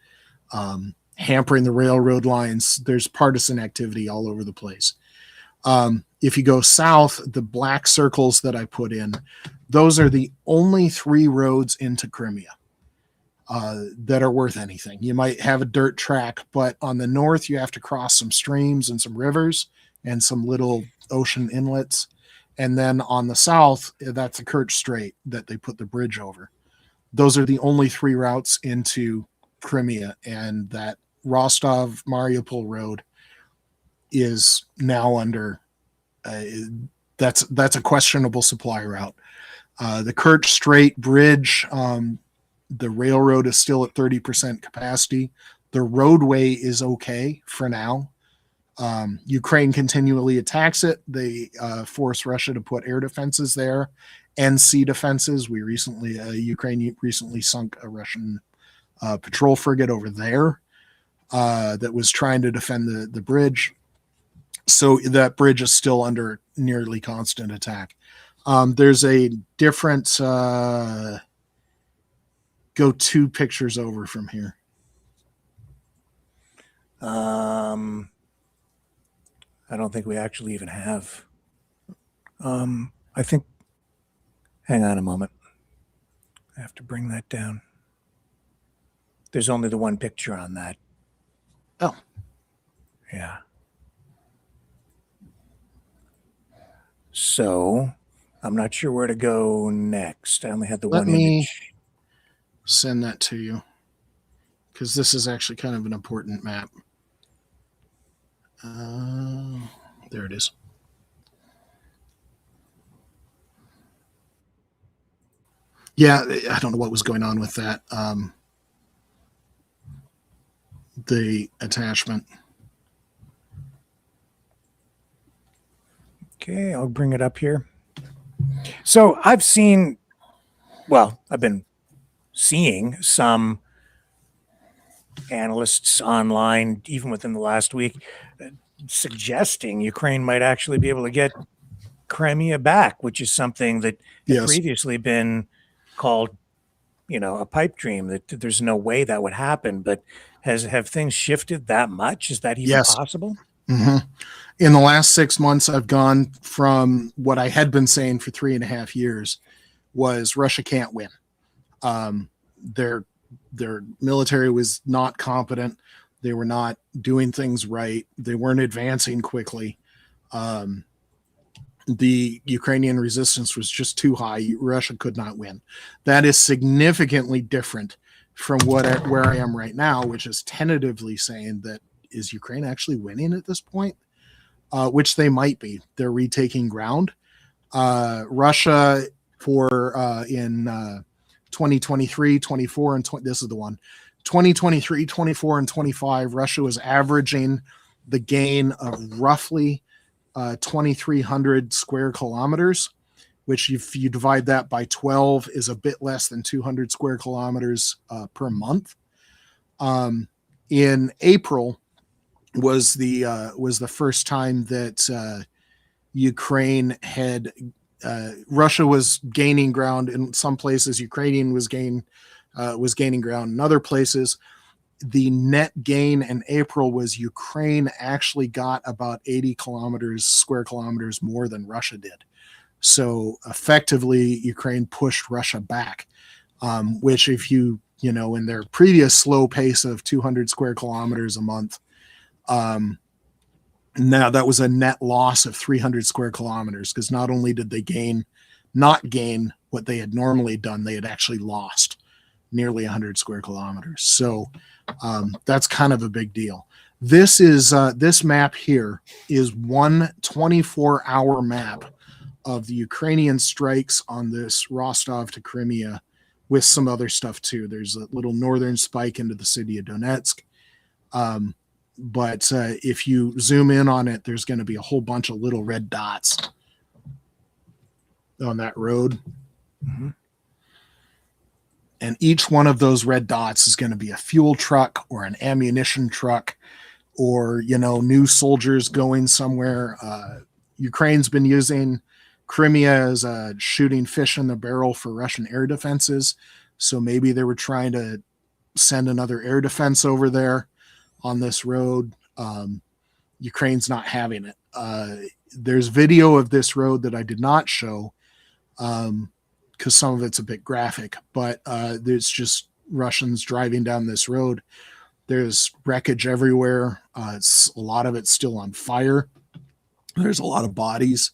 hampering the railroad lines. There's partisan activity all over the place. If you go south, the black circles that I put in, those are the only 3 roads into Crimea that are worth anything. You might have a dirt track, but on the north, you have to cross some streams and some rivers and some little ocean inlets. And then on the south, that's the Kerch Strait that they put the bridge over. Those are the only 3 routes into Crimea, and that Rostov Mariupol road is now under that's a questionable supply route. The Kerch Strait bridge, the railroad is still at 30% capacity. The roadway is okay for now. Ukraine continually attacks it. They force Russia to put air defenses there and sea defenses. Ukraine recently sunk a Russian patrol frigate over there that was trying to defend the bridge. So that bridge is still under nearly constant attack. There's a different, go 2 pictures over from here. I don't think we actually even have. I think, hang on a moment. I have to bring that down. There's only the one picture on that. Oh. Yeah. So I'm not sure where to go next. I only had the one image. Let me send that to you, because this is actually kind of an important map. There it is. Yeah, I don't know what was going on with that. The attachment. Okay, I'll bring it up here. So I've been seeing some analysts online, even within the last week, suggesting Ukraine might actually be able to get Crimea back, which is something that had previously been called a pipe dream, that there's no way that would happen. But have things shifted that much? Is that even Yes. possible? Hmm. In the last 6 months, I've gone from what I had been saying for 3.5 years was Russia can't win. Their military was not competent. They were not doing things right. They weren't advancing quickly. The Ukrainian resistance was just too high. Russia could not win. That is significantly different from where I am right now, which is tentatively saying that is Ukraine actually winning at this point? Which they might be. They're retaking ground. Russia in 2023, 24, and 20, this is the one. 2023, 24, and 25, Russia was averaging the gain of roughly 2,300 square kilometers, which if you divide that by 12 is a bit less than 200 square kilometers per month. In April was the first time that Ukraine had Russia was gaining ground in some places. Ukrainian was gaining ground in other places. The net gain in April was Ukraine actually got about 80 square kilometers more than Russia did. So effectively, Ukraine pushed Russia back, which if in their previous slow pace of 200 square kilometers a month, now that was a net loss of 300 square kilometers, because not only did they not gain what they had normally done, they had actually lost nearly 100 square kilometers. So that's kind of a big deal. This map here is one 24-hour map of the Ukrainian strikes on this Rostov to Crimea, with some other stuff too. There's a little northern spike into the city of Donetsk. But if you zoom in on it, there's going to be a whole bunch of little red dots on that road. Mm-hmm. And each one of those red dots is going to be a fuel truck or an ammunition truck, or, new soldiers going somewhere. Ukraine's been using Crimea as shooting fish in the barrel for Russian air defenses. So maybe they were trying to send another air defense over there on this road. Ukraine's not having it. There's video of this road that I did not show because some of it's a bit graphic, but there's just Russians driving down this road. There's wreckage everywhere. A lot of it's still on fire. There's a lot of bodies.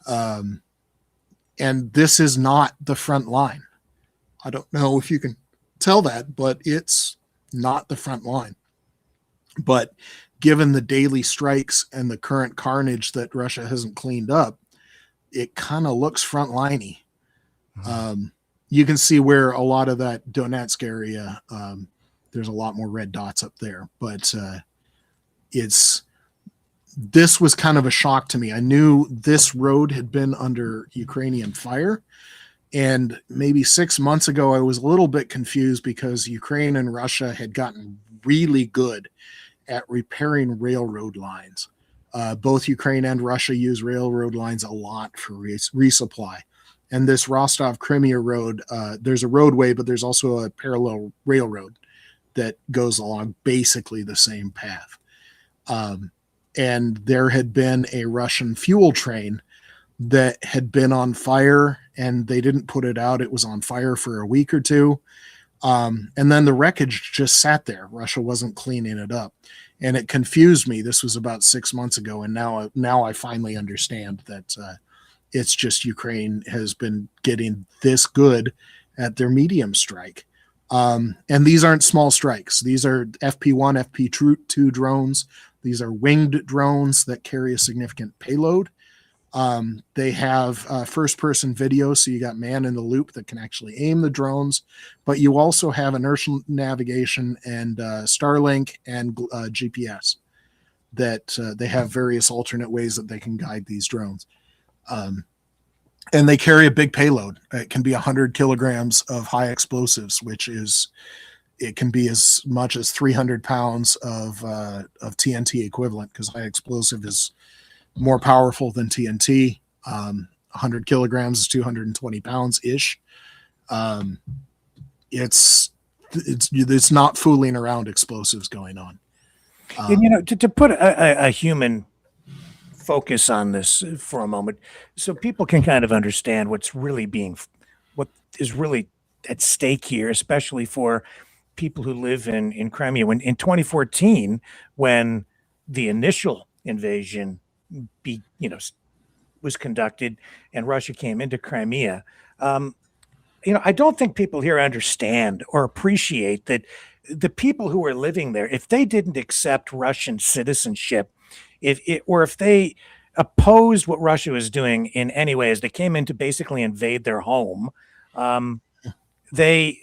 And this is not the front line. I don't know if you can tell that, but it's not the front line. But given the daily strikes and the current carnage that Russia hasn't cleaned up, it kind of looks frontliney. You can see where a lot of that Donetsk area, there's a lot more red dots up there. But this was kind of a shock to me. I knew this road had been under Ukrainian fire. And maybe 6 months ago, I was a little bit confused because Ukraine and Russia had gotten really good at repairing railroad lines. Both Ukraine and Russia use railroad lines a lot for resupply. And this Rostov-Crimea road, there's a roadway, but there's also a parallel railroad that goes along basically the same path. And there had been a Russian fuel train that had been on fire, and they didn't put it out. It was on fire for a week or two. And then the wreckage just sat there. Russia wasn't cleaning it up. And it confused me. This was about 6 months ago. And now I finally understand that it's just Ukraine has been getting this good at their medium strike. And these aren't small strikes. These are FP1, FP2 drones. These are winged drones that carry a significant payload. They have first-person video, so you got man in the loop that can actually aim the drones, but you also have inertial navigation and Starlink and GPS that they have various alternate ways that they can guide these drones. And they carry a big payload. It can be 100 kilograms of high explosives, it can be as much as 300 pounds of TNT equivalent, because high explosive is more powerful than TNT. 100 kilograms is 220 pounds ish. it's not fooling around explosives going on. And you know, to put a human focus on this for a moment, so people can kind of understand what is really at stake here, especially for people who live in Crimea. When in 2014, when the initial invasion was conducted and Russia came into Crimea, I don't think people here understand or appreciate that the people who were living there, if they didn't accept Russian citizenship, if they opposed what Russia was doing in any way, as they came in to basically invade their home, they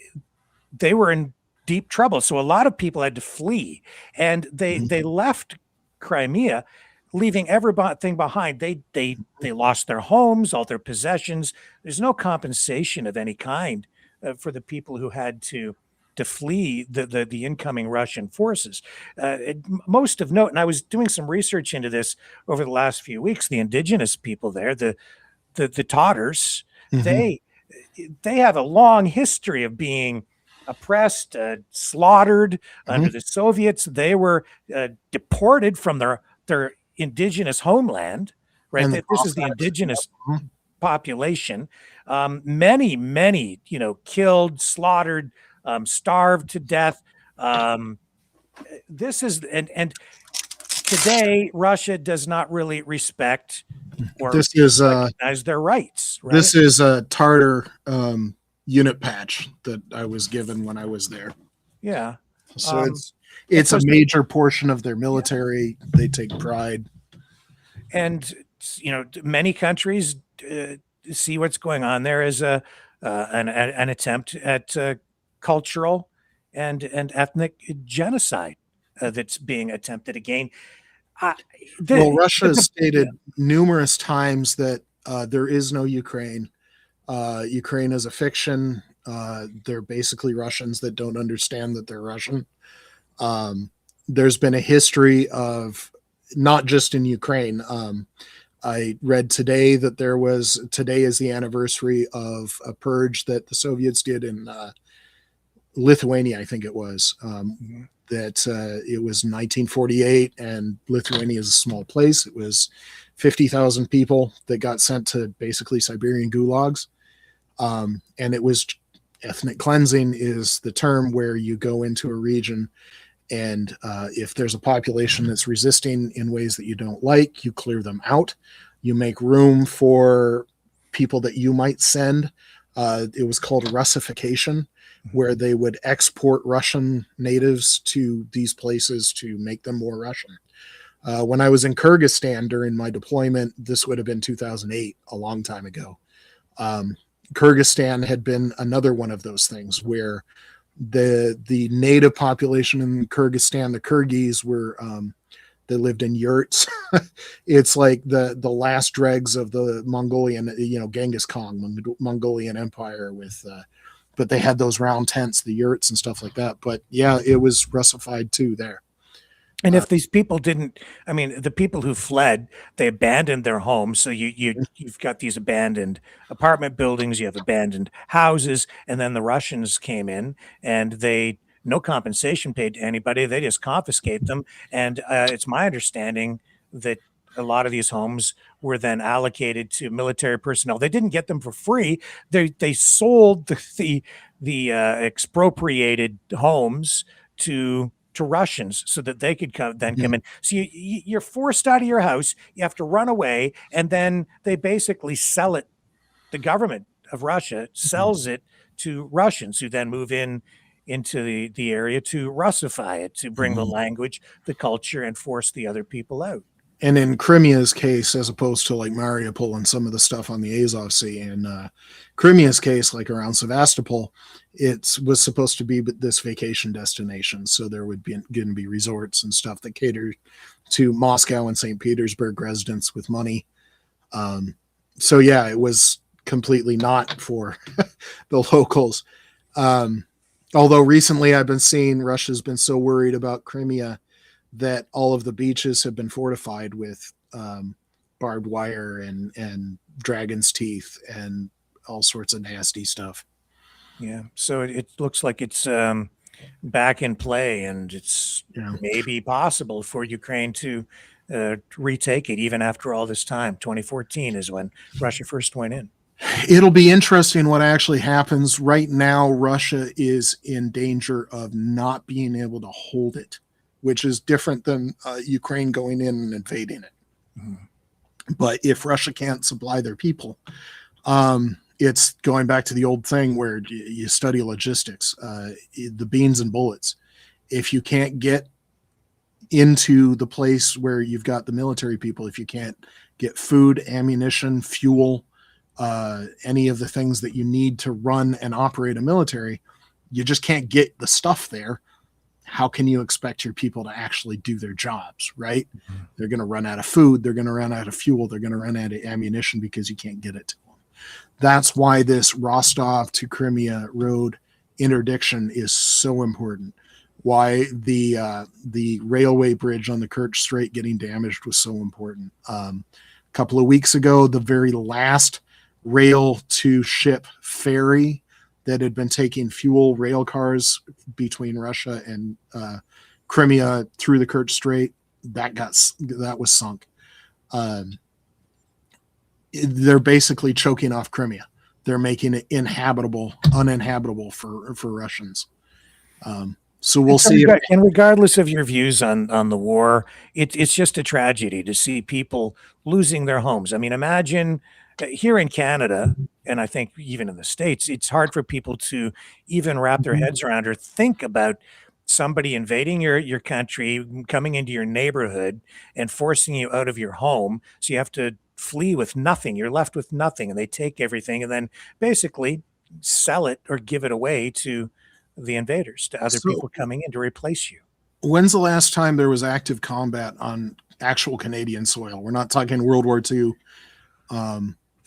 they were in deep trouble. So a lot of people had to flee, and they left Crimea, leaving everything behind. They lost their homes, all their possessions. There's no compensation of any kind for the people who had to flee the incoming Russian forces. Most of note, and I was doing some research into this over the last few weeks. The indigenous people there, the Tatars, they have a long history of being oppressed, slaughtered under the Soviets. They were deported from their indigenous homeland, right? This is the indigenous population. Many, killed, slaughtered, starved to death. This is and today Russia does not really respect or recognize their rights. Right? This is a Tartar unit patch that I was given when I was there. Yeah. So it's a major portion of their military. Yeah. They take pride. And many countries see what's going on there as an attempt at cultural and ethnic genocide that's being attempted again. Russia has stated numerous times that there is no Ukraine. Ukraine is a fiction. They're basically Russians that don't understand that they're Russian. There's been a history of, not just in Ukraine. I read today that today is the anniversary of a purge that the Soviets did in Lithuania, I think it was. That it was 1948, and Lithuania is a small place. It was 50,000 people that got sent to basically Siberian gulags. And it was ethnic cleansing is the term where you go into a region, and if there's a population that's resisting in ways that you don't like, you clear them out. You make room for people that you might send. It was called Russification, where they would export Russian natives to these places to make them more Russian. When I was in Kyrgyzstan during my deployment, this would have been 2008, a long time ago. Kyrgyzstan had been another one of those things where the native population in Kyrgyzstan, the Kyrgyz, were they lived in yurts. It's like the last dregs of the Mongolian, Genghis Khan, Mongolian Empire with. But they had those round tents, the yurts and stuff like that. But yeah, it was Russified too there. And if these people the people who fled, they abandoned their homes. So you've got these abandoned apartment buildings, you have abandoned houses, and then the Russians came in and no compensation paid to anybody. They just confiscate them. And it's my understanding that a lot of these homes were then allocated to military personnel. They didn't get them for free. They sold the expropriated homes to Russians so that they could come in. So you're forced out of your house. You have to run away, and then they basically sell it. The government of Russia sells it to Russians who then move into the area to Russify it, to bring the language, the culture, and force the other people out. And in Crimea's case, as opposed to like Mariupol and some of the stuff on the Azov Sea, in Crimea's case, like around Sevastopol, it was supposed to be this vacation destination. So there would be going to be resorts and stuff that catered to Moscow and St. Petersburg residents with money. So yeah, it was completely not for the locals. Although recently I've been seeing Russia's been so worried about Crimea that all of the beaches have been fortified with barbed wire and dragon's teeth and all sorts of nasty stuff. Yeah. So it looks like it's back in play, and it's maybe possible for Ukraine to retake it even after all this time. 2014 is when Russia first went in. It'll be interesting what actually happens. Right now, Russia is in danger of not being able to hold it, which is different than Ukraine going in and invading it. Mm-hmm. But if Russia can't supply their people, it's going back to the old thing where you study logistics, the beans and bullets. If you can't get into the place where you've got the military people, if you can't get food, ammunition, fuel, any of the things that you need to run and operate a military, you just can't get the stuff there. How can you expect your people to actually do their jobs, right? Mm-hmm. They're going to run out of food. They're going to run out of fuel. They're going to run out of ammunition because you can't get it to them. That's why this Rostov to Crimea road interdiction is so important. Why the railway bridge on the Kerch Strait getting damaged was so important. A couple of weeks ago, the very last rail to ship ferry that had been taking fuel rail cars between Russia and Crimea through the Kerch Strait, that was sunk. They're basically choking off Crimea. They're making it uninhabitable for Russians. So we'll see. And regardless of your views on the war, it's just a tragedy to see people losing their homes. I mean, imagine here in Canada, and I think even in the States, it's hard for people to even wrap their heads around or think about somebody invading your country, coming into your neighborhood and forcing you out of your home. So you have to flee with nothing. You're left with nothing, and they take everything and then basically sell it or give it away to the invaders, to other people coming in to replace you. When's the last time there was active combat on actual Canadian soil? We're not talking World War II.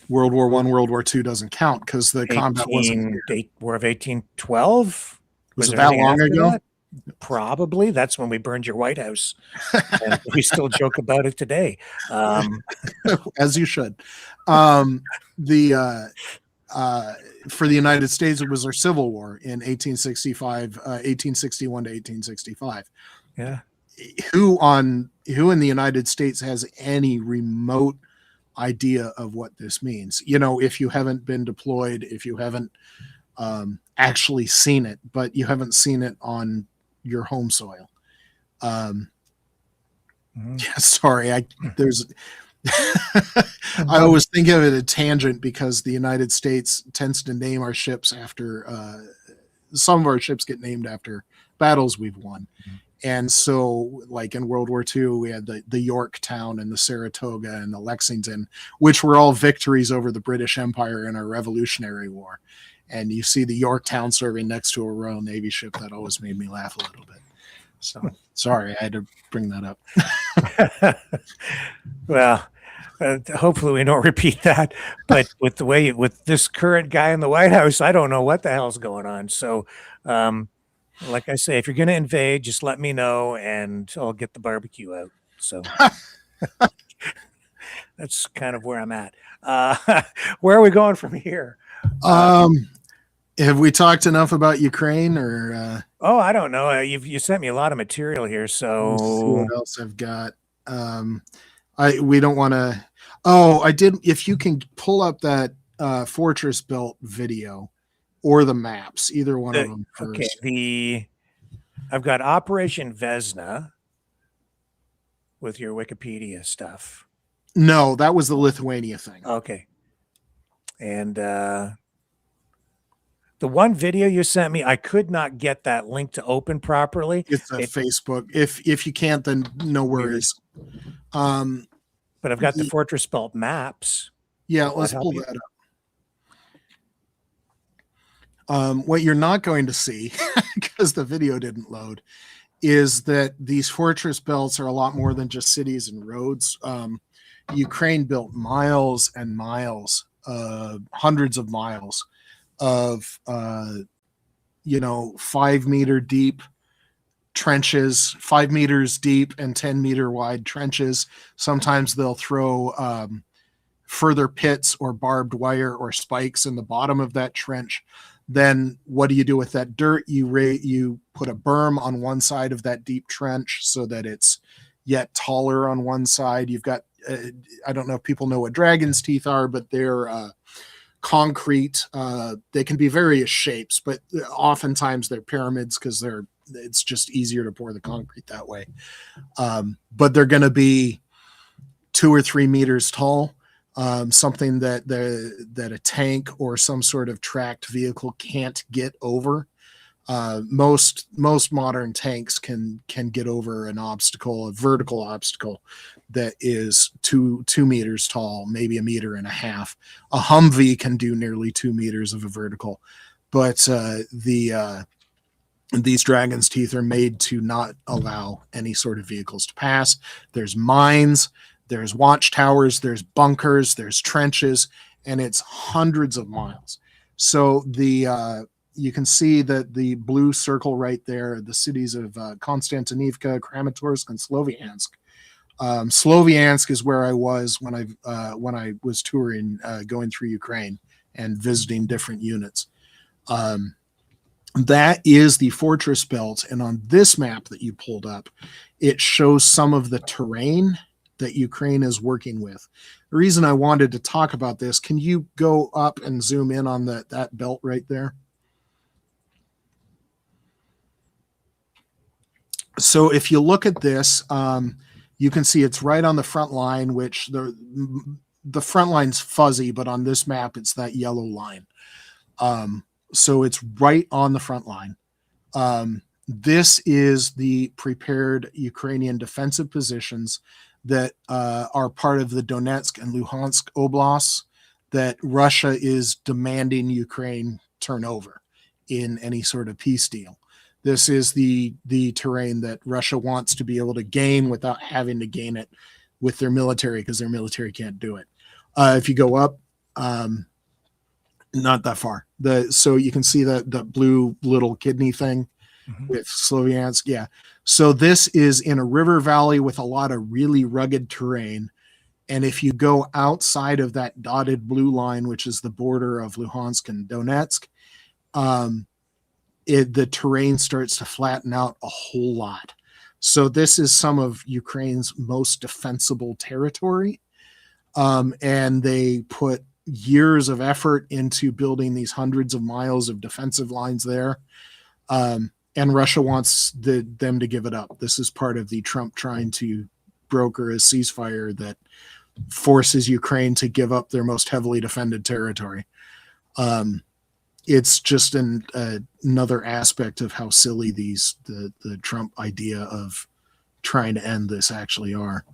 World War I, World War II doesn't count because the combat wasn't here. War of 1812. Was it that long ago? That? Probably. That's when we burned your White House. And we still joke about it today. As you should. For the United States, it was our Civil War in 1861 to 1865. Yeah. Who in the United States has any remote idea of what this means? You know, if you haven't been deployed, if you haven't actually seen it, but you haven't seen it on your home soil. Sorry, I always think of it a tangent because the United States tends to name our ships after some of our ships get named after battles we've won. And so like in World War II, we had the Yorktown and the Saratoga and the Lexington, which were all victories over the British Empire in our Revolutionary War. And you see the Yorktown serving next to a Royal Navy ship. That always made me laugh a little bit. So sorry, I had to bring that up. Well, hopefully we don't repeat that. But with this current guy in the White House, I don't know what the hell's going on. So, like I say, if you're going to invade, just let me know and I'll get the barbecue out. So that's kind of where I'm at. Where are we going from here? Have we talked enough about Ukraine or? Oh, I don't know. You sent me a lot of material here. So let's see what else I've got. We don't want to. Oh, I did. If you can pull up that Fortress Belt video or the maps, either one of them first. Okay. I've got Operation Vesna with your Wikipedia stuff. No, that was the Lithuania thing. Okay. And the one video you sent me, I could not get that link to open properly. It's Facebook. If you can't, then no worries. But I've got the Fortress Belt maps. Yeah, let's pull that up. What you're not going to see, because the video didn't load, is that these fortress belts are a lot more than just cities and roads. Ukraine built miles and miles, hundreds of miles of 5-meter deep trenches, 5 meters deep and 10-meter wide trenches. Sometimes they'll throw further pits or barbed wire or spikes in the bottom of that trench, then what do you do with that dirt? You put a berm on one side of that deep trench so that it's yet taller on one side. You've got, I don't know if people know what dragon's teeth are, but they're concrete. They can be various shapes, but oftentimes they're pyramids because it's just easier to pour the concrete that way. But they're going to be 2 or 3 meters tall. Something that a tank or some sort of tracked vehicle can't get over. Most modern tanks can get over an obstacle, a vertical obstacle that is 2 meters tall, maybe 1.5 meters. A Humvee can do nearly 2 meters of a vertical, but these dragon's teeth are made to not allow any sort of vehicles to pass. There's mines, there's watchtowers, there's bunkers, there's trenches, and it's hundreds of miles. So you can see that the blue circle right there, the cities of Konstantinivka, Kramatorsk, and Sloviansk. Sloviansk is where I was when I was touring, going through Ukraine and visiting different units. That is the fortress belt, and on this map that you pulled up, it shows some of the terrain that Ukraine is working with. The reason I wanted to talk about this, can you go up and zoom in on that belt right there? So if you look at this, you can see it's right on the front line, which the front line's fuzzy, but on this map, it's that yellow line. So it's right on the front line. This is the prepared Ukrainian defensive positions that are part of the Donetsk and Luhansk oblasts that Russia is demanding Ukraine turn over in any sort of peace deal. This is the terrain that Russia wants to be able to gain without having to gain it with their military, because their military can't do it. If you go up, not that far. So you can see the blue little kidney thing with Sloviansk. Yeah. So this is in a river valley with a lot of really rugged terrain. And if you go outside of that dotted blue line, which is the border of Luhansk and Donetsk, the terrain starts to flatten out a whole lot. So this is some of Ukraine's most defensible territory. And they put years of effort into building these hundreds of miles of defensive lines there. And Russia wants them to give it up. This is part of the Trump trying to broker a ceasefire that forces Ukraine to give up their most heavily defended territory. It's just another aspect of how silly the Trump idea of trying to end this actually are.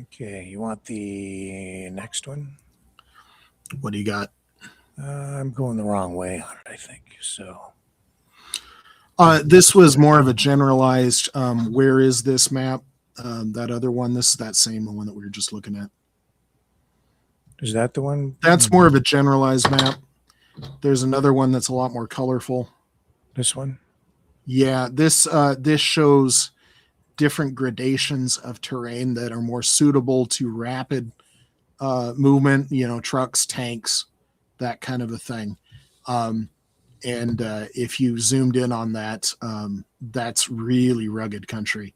Okay, you want the next one? What do you got? I'm going the wrong way on it, I think. So this was more of a generalized, where is this map? That other one, this is that same one that we were just looking at. Is that the one? That's more of a generalized map. There's another one that's a lot more colorful. This one? Yeah, this shows different gradations of terrain that are more suitable to rapid movement, trucks, tanks, that kind of a thing. And if you zoomed in on that, that's really rugged country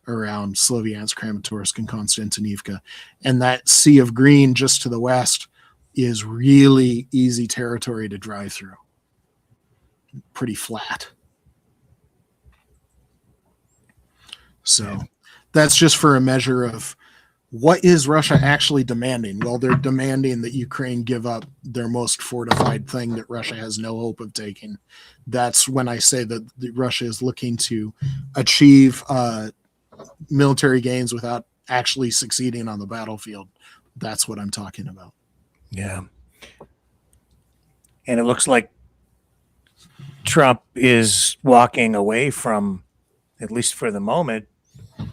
around Sloviansk, Kramatorsk, and Konstantinivka. And that sea of green just to the west is really easy territory to drive through. Pretty flat. So that's just for a measure of what is Russia actually demanding? Well, they're demanding that Ukraine give up their most fortified thing that Russia has no hope of taking. That's when I say that Russia is looking to achieve military gains without actually succeeding on the battlefield. That's what I'm talking about. Yeah. And it looks like Trump is walking away from, at least for the moment,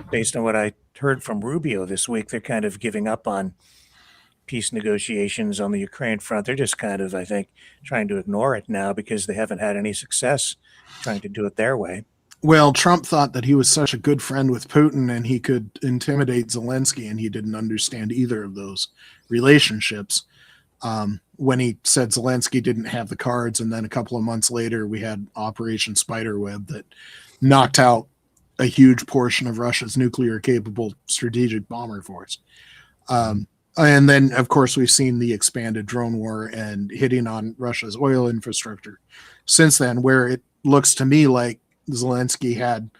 based on what I heard from Rubio this week, they're kind of giving up on peace negotiations on the Ukraine front. They're just kind of, I think, trying to ignore it now because they haven't had any success trying to do it their way. Well, Trump thought that he was such a good friend with Putin and he could intimidate Zelensky, and he didn't understand either of those relationships. When he said Zelensky didn't have the cards, and then a couple of months later, we had Operation Spiderweb that knocked out a huge portion of Russia's nuclear-capable strategic bomber force. And then, of course, we've seen the expanded drone war and hitting on Russia's oil infrastructure since then, where it looks to me like Zelensky had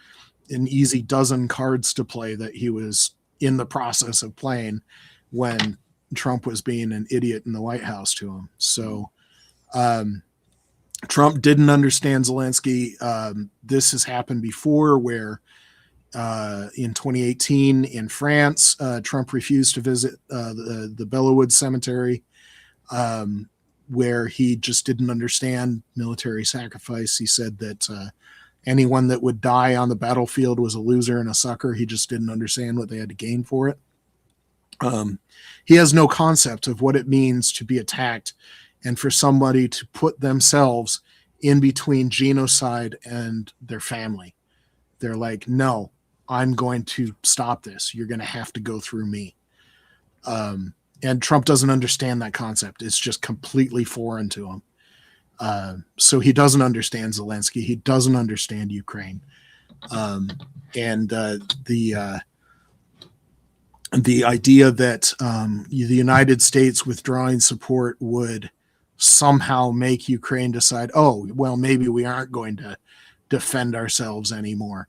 an easy dozen cards to play that he was in the process of playing when Trump was being an idiot in the White House to him. So Trump didn't understand Zelensky. This has happened before, where in 2018 in France, Trump refused to visit the Bellewood Cemetery, where he just didn't understand military sacrifice. He said that anyone that would die on the battlefield was a loser and a sucker. He just didn't understand what they had to gain for it. He has no concept of what it means to be attacked and for somebody to put themselves in between genocide and their family. They're like, no, I'm going to stop this. You're going to have to go through me. And Trump doesn't understand that concept. It's just completely foreign to him. So he doesn't understand Zelensky. He doesn't understand Ukraine. And the idea that the United States withdrawing support would somehow make Ukraine decide, oh, well, maybe we aren't going to defend ourselves anymore.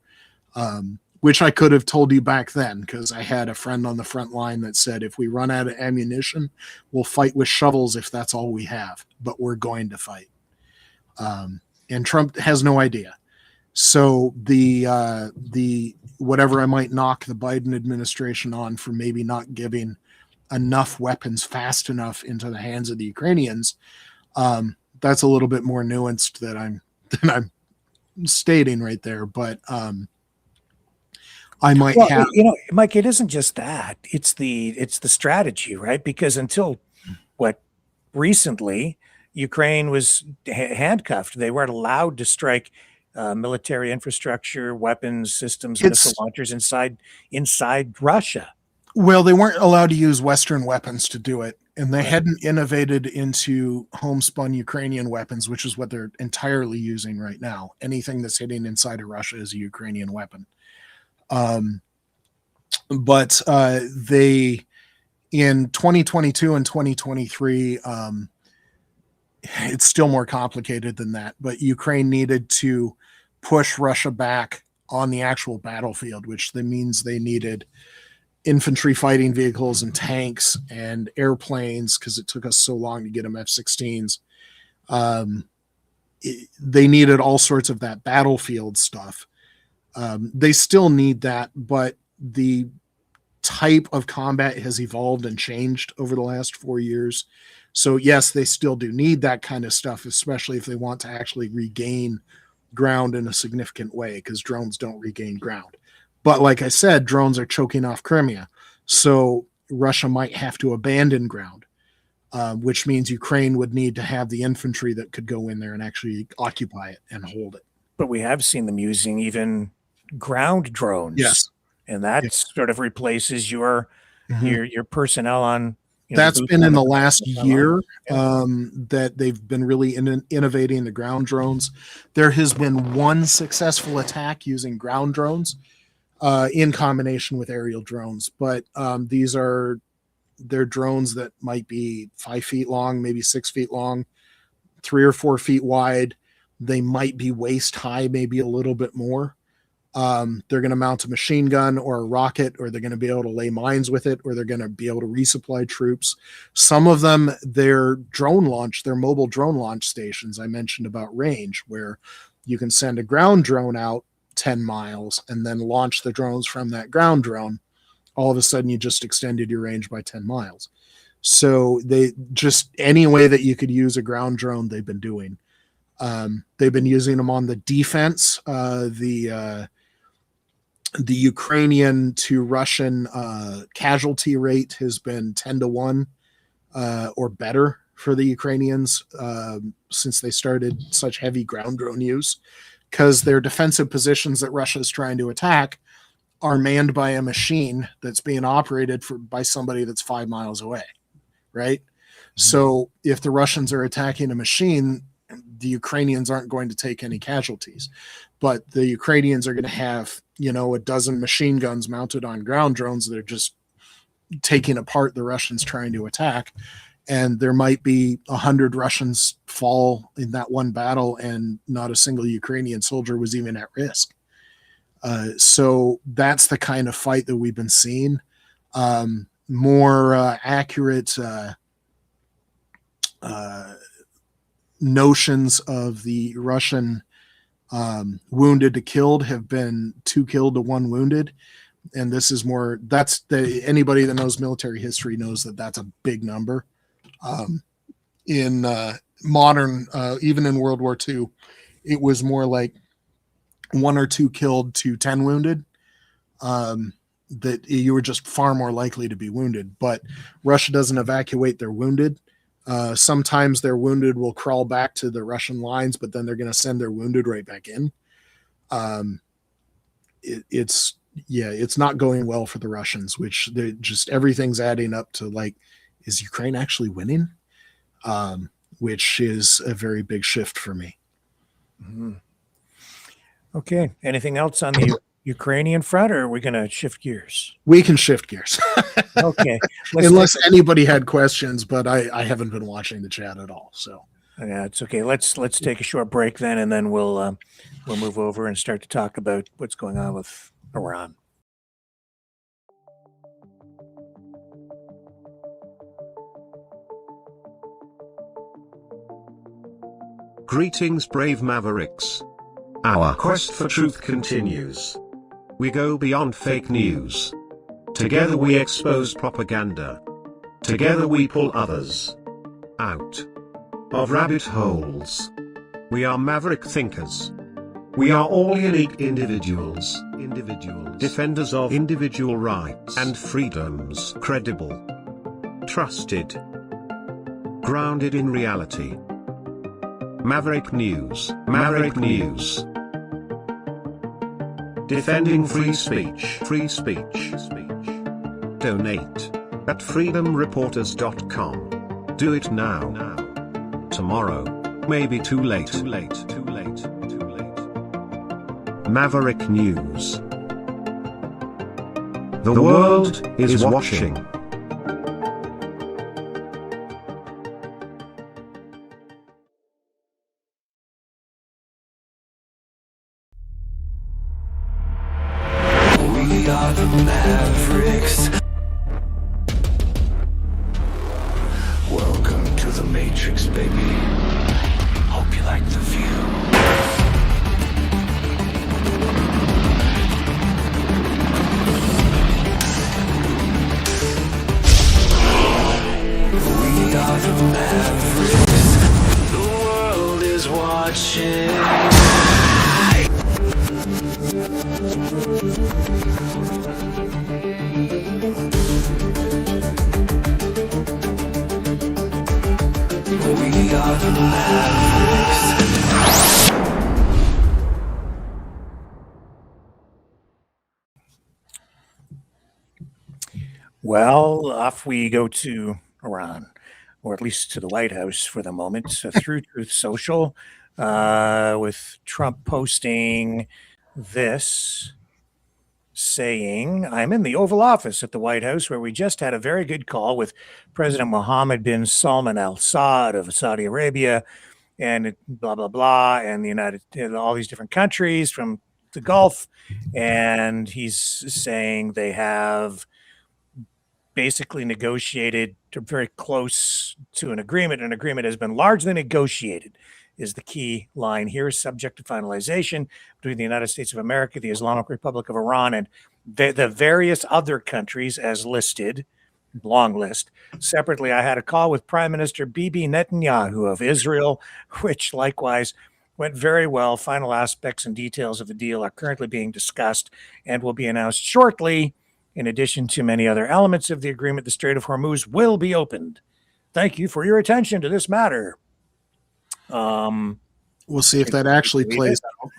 Which I could have told you back then, because I had a friend on the front line that said, if we run out of ammunition, we'll fight with shovels if that's all we have, but we're going to fight. And Trump has no idea. So the whatever I might knock the Biden administration on for maybe not giving enough weapons fast enough into the hands of the Ukrainians, that's a little bit more nuanced than I'm stating right there. But I might have, Mike, it isn't just that. It's the strategy, right? Because until recently, Ukraine was handcuffed. They weren't allowed to strike military infrastructure, weapons systems, missile launchers inside Russia. Well, they weren't allowed to use Western weapons to do it, and they hadn't innovated into homespun Ukrainian weapons, which is what they're entirely using right now. Anything that's hitting inside of Russia is a Ukrainian weapon. But they, in 2022 and 2023, it's still more complicated than that, but Ukraine needed to push Russia back on the actual battlefield, which means they needed infantry fighting vehicles and tanks and airplanes, because it took us so long to get them F-16s. They needed all sorts of that battlefield stuff. They still need that, but the type of combat has evolved and changed over the last 4 years. So yes, they still do need that kind of stuff, especially if they want to actually regain ground in a significant way, because drones don't regain ground. But like I said, drones are choking off Crimea. So Russia might have to abandon ground, which means Ukraine would need to have the infantry that could go in there and actually occupy it and hold it. But we have seen them using even ground drones. Yes. And that sort of replaces your personnel on. That's been in the last year that they've been really innovating the ground drones. There has been one successful attack using ground drones in combination with aerial drones, but they're drones that might be 5 feet long, maybe 6 feet long, 3 or 4 feet wide. They might be waist high, maybe a little bit more. They're going to mount a machine gun or a rocket, or they're going to be able to lay mines with it, or they're going to be able to resupply troops. Some of them, they're mobile drone launch stations. I mentioned about range, where you can send a ground drone out 10 miles and then launch the drones from that ground drone. All of a sudden, you just extended your range by 10 miles. So any way that you could use a ground drone, they've been doing. They've been using them on the defense. The Ukrainian to Russian casualty rate has been 10-1 or better for the Ukrainians since they started such heavy ground drone use, because their defensive positions that Russia is trying to attack are manned by a machine that's being operated by somebody that's 5 miles away, right? So if the Russians are attacking a machine, the Ukrainians aren't going to take any casualties, but the Ukrainians are going to have, a dozen machine guns mounted on ground drones that are just taking apart the Russians trying to attack. And there might be 100 Russians fall in that one battle, and not a single Ukrainian soldier was even at risk. So that's the kind of fight that we've been seeing. More accurate notions of the Russian wounded to killed have been 2 killed to 1 wounded. And this is more, anybody that knows military history knows that that's a big number. In modern, even in World War II, it was more like 1 or 2 killed to 10 wounded. That you were just far more likely to be wounded. But Russia doesn't evacuate their wounded. Sometimes their wounded will crawl back to the Russian lines, but then they're going to send their wounded right back in. It's not going well for the Russians, which everything's adding up to like, is Ukraine actually winning? Which is a very big shift for me. Mm-hmm. Okay. Anything else on the Ukrainian front, or are we going to shift gears? We can shift gears. Okay. Unless anybody had questions, but I haven't been watching the chat at all. So yeah, it's okay. Let's take a short break then, and then we'll move over and start to talk about what's going on with Iran. Greetings, brave mavericks. Our quest for truth continues. We go beyond fake news. Together we expose propaganda. Together we pull others out of rabbit holes. We are maverick thinkers. We are all unique individuals, defenders of individual rights and freedoms, credible, trusted, grounded in reality. Maverick News, Maverick News. Defending free speech, free speech. Donate at freedomreporters.com. Do it now. Tomorrow may be too late. Maverick News. The world is watching. We are the Mavericks. Welcome to the Matrix, baby. Hope you like the view. We are the Mavericks. The world is watching. We are the Mavericks. Well, off we go to Iran, or at least to the White House for the moment, through Truth Social, with Trump posting this, saying, I'm in the Oval Office at the White House, where we just had a very good call with President Mohammed bin Salman Al Saud of Saudi Arabia, and blah, blah, blah, and all these different countries from the Gulf. And he's saying they have basically negotiated very close to an agreement. An agreement has been largely negotiated, is the key line here, subject to finalization between the United States of America, the Islamic Republic of Iran, and the various other countries as listed, long list. Separately, I had a call with Prime Minister Bibi Netanyahu of Israel, which likewise went very well. Final aspects and details of the deal are currently being discussed and will be announced shortly. In addition to many other elements of the agreement, the Strait of Hormuz will be opened. Thank you for your attention to this matter. We'll see if that actually plays out.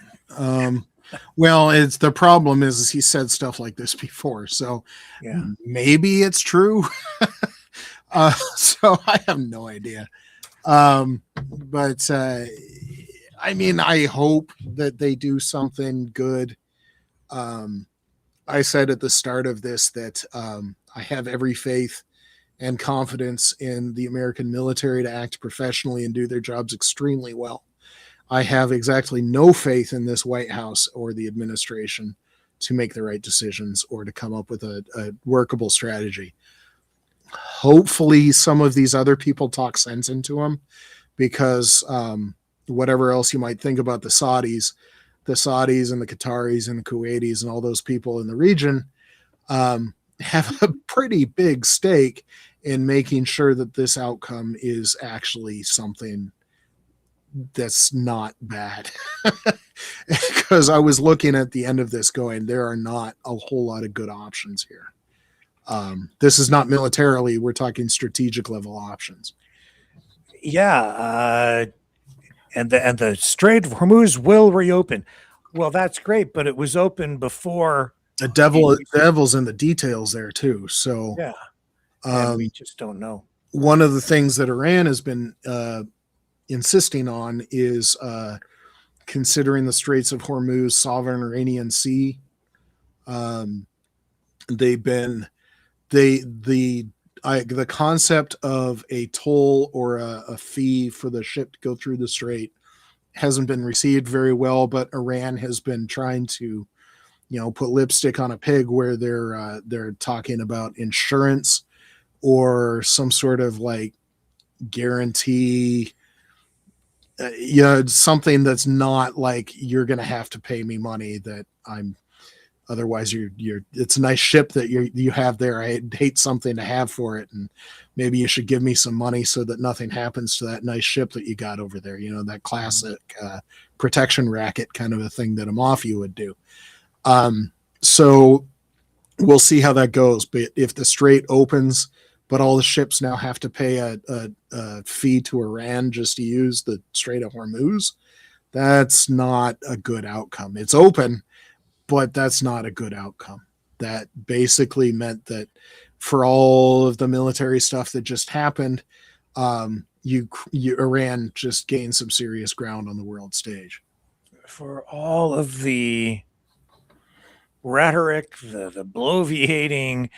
Well, it's the problem is he said stuff like this before, so Yeah. maybe it's true. So I have no idea. But I mean, I hope that they do something good. I said at the start of this that I have every faith and confidence in the American military to act professionally and do their jobs extremely well. I have exactly no faith in this White House or the administration to make the right decisions or to come up with a workable strategy. Hopefully, some of these other people talk sense into them, because whatever else you might think about the Saudis and the Qataris and the Kuwaitis and all those people in the region have a pretty big stake in making sure that this outcome is actually something that's not bad. Because I was looking at the end of this going, there are not a whole lot of good options here. This is not militarily, we're talking strategic level options. Yeah, and the Strait of Hormuz will reopen. Well, that's great, but it was open before. The devil's in the details there too. So Yeah, and we just don't know. One of the things that Iran has been insisting on is considering the Straits of Hormuz sovereign Iranian sea. The concept of a toll or a fee for the ship to go through the strait hasn't been received very well, but Iran has been trying to, put lipstick on a pig, where they're talking about insurance or some sort of like guarantee, something that's not like you're going to have to pay me money that I'm. Otherwise, it's a nice ship that you have there. I hate something to have for it, and maybe you should give me some money so that nothing happens to that nice ship that you got over there. That classic protection racket kind of a thing that a mafia would do. So we'll see how that goes. But if the strait opens, but all the ships now have to pay a fee to Iran just to use the Strait of Hormuz, that's not a good outcome. It's open, but that's not a good outcome. That basically meant that for all of the military stuff that just happened, Iran just gained some serious ground on the world stage. For all of the rhetoric, the bloviating,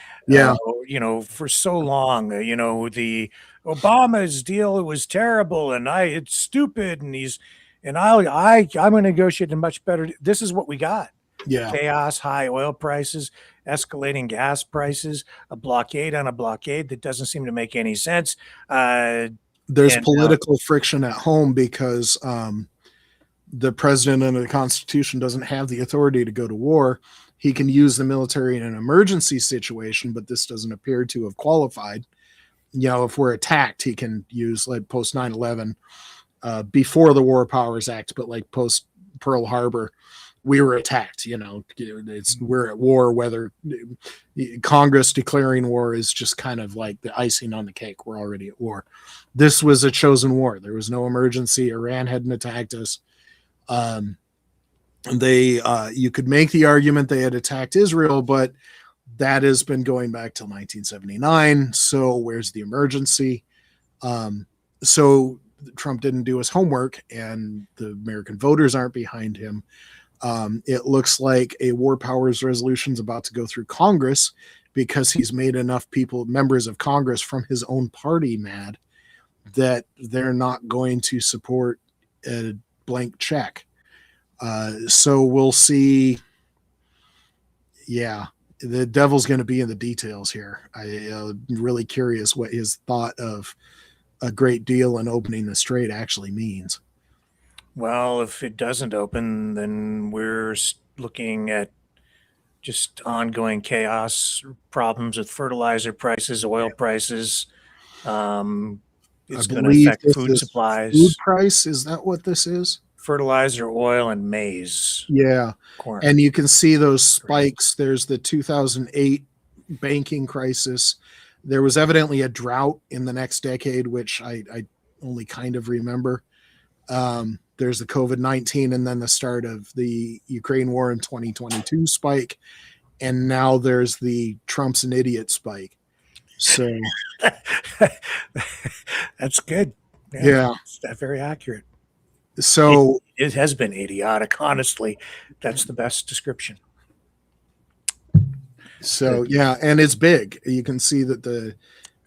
for so long, the Obama's deal, it was terrible, and it's stupid, and I'm going to negotiate a much better. This is what we got. Yeah. Chaos, high oil prices, escalating gas prices, a blockade on a blockade that doesn't seem to make any sense. There's political friction at home because the president under the Constitution doesn't have the authority to go to war. He can use the military in an emergency situation, but this doesn't appear to have qualified. If we're attacked, he can use, like post 9/11, before the War Powers Act, but like post Pearl Harbor, we were attacked. We're at war. Whether Congress declaring war is just kind of like the icing on the cake. We're already at war. This was a chosen war. There was no emergency. Iran hadn't attacked us. You could make the argument they had attacked Israel, but that has been going back till 1979. So where's the emergency? So Trump didn't do his homework, and the American voters aren't behind him. It looks like a war powers resolution is about to go through Congress because he's made enough members of Congress from his own party, mad that they're not going to support a blank check. So we'll see. Yeah, the devil's going to be in the details here. I'm really curious what his thought of a great deal and opening the strait actually means. Well, if it doesn't open, then we're looking at just ongoing chaos, problems with fertilizer prices, oil prices. It's going to affect food supplies. Food price, is that what this is? Fertilizer, oil, and maize. Yeah. Corn. And you can see those spikes. There's the 2008 banking crisis. There was evidently a drought in the next decade, which I only kind of remember. There's the COVID-19, and then the start of the Ukraine war in 2022 spike, and now there's the Trump's an idiot spike. So That's good. yeah. That's very accurate. So it has been idiotic, honestly. That's the best description. So yeah, and it's big. You can see that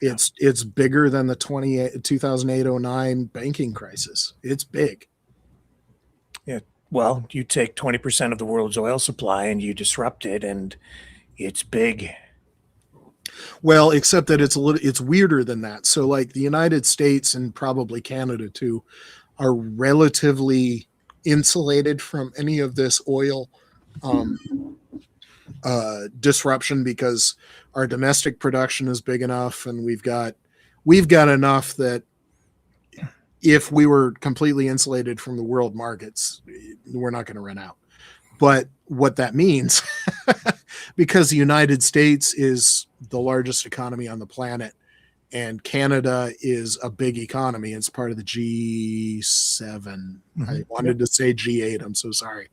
it's bigger than the 2008-09 banking crisis. It's big. Yeah. Well, you take 20% of the world's oil supply and you disrupt it, and it's big. Well, except that it's weirder than that. So like the United States and probably Canada too are relatively insulated from any of this oil disruption because our domestic production is big enough, and we've got enough that if we were completely insulated from the world markets, we're not going to run out. But what that means, because the United States is the largest economy on the planet, and Canada is a big economy, it's part of the G7. Mm-hmm. I wanted to say G8. I'm so sorry.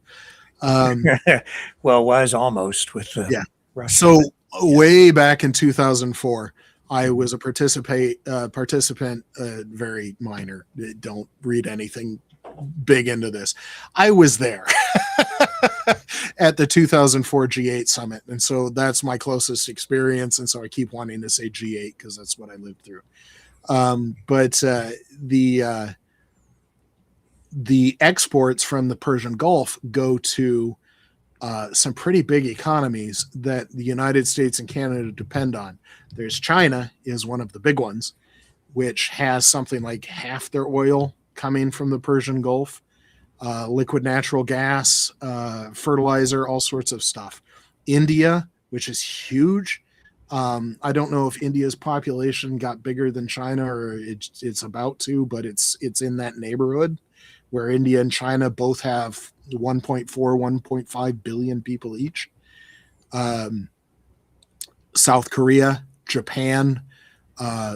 Well, was almost with the Russia. So way back in 2004, I was a participant, very minor. Don't read anything big into this. I was there at the 2004 G8 summit, and so that's my closest experience. And so I keep wanting to say G8 because that's what I lived through. But the exports from the Persian Gulf go to some pretty big economies that the United States and Canada depend on. There's China is one of the big ones, which has something like half their oil coming from the Persian Gulf, liquid natural gas, fertilizer, all sorts of stuff. India, which is huge. I don't know if India's population got bigger than China or it's about to, but it's in that neighborhood where India and China both have 1.4, 1.5 billion people each. South Korea, Japan,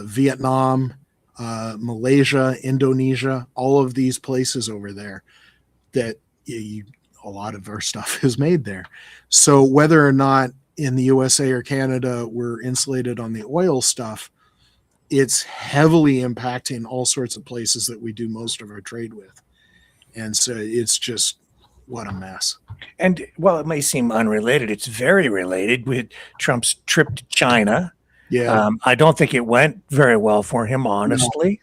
Vietnam, Malaysia, Indonesia, all of these places over there that a lot of our stuff is made there. So whether or not in the USA or Canada we're insulated on the oil stuff, it's heavily impacting all sorts of places that we do most of our trade with. And so it's just, what a mess. And while it may seem unrelated, it's very related with Trump's trip to China. Yeah. I don't think it went very well for him, honestly.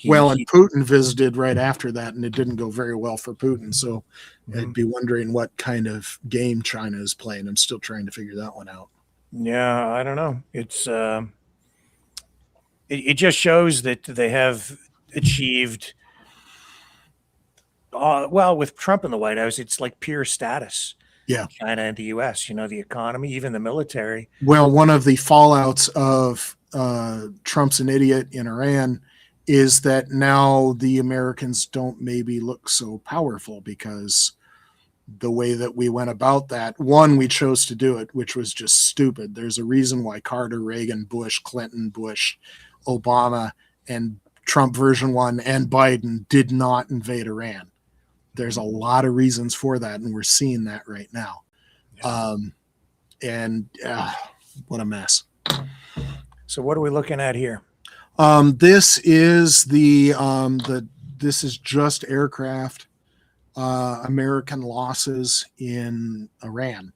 No. And Putin visited right after that, and it didn't go very well for Putin. So I'd be wondering what kind of game China is playing. I'm still trying to figure that one out. Yeah, I don't know. It's it just shows that they have achieved well, with Trump in the White House, it's like peer status. Yeah. China and the US, the economy, even the military. Well, one of the fallouts of Trump's an idiot in Iran is that now the Americans don't maybe look so powerful because the way that we went about that, one, we chose to do it, which was just stupid. There's a reason why Carter, Reagan, Bush, Clinton, Bush, Obama, and Trump version 1 and Biden did not invade Iran. There's a lot of reasons for that, and we're seeing that right now. Yeah. What a mess. So what are we looking at here? This is this is just aircraft American losses in Iran.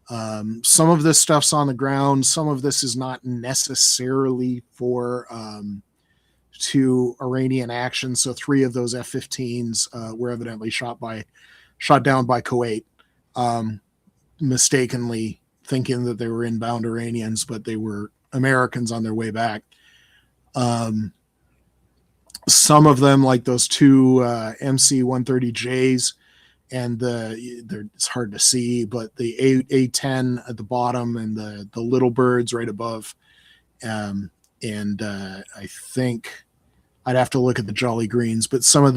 Some of this stuff's on the ground. Some of this is not necessarily for to Iranian action. So 3 of those F-15s were evidently shot down by Kuwait, mistakenly thinking that they were inbound Iranians, but they were Americans on their way back. Some of them, like those 2 MC-130Js, and it's hard to see, but the A-10 at the bottom and the little birds right above. I think I'd have to look at the Jolly Greens, but some of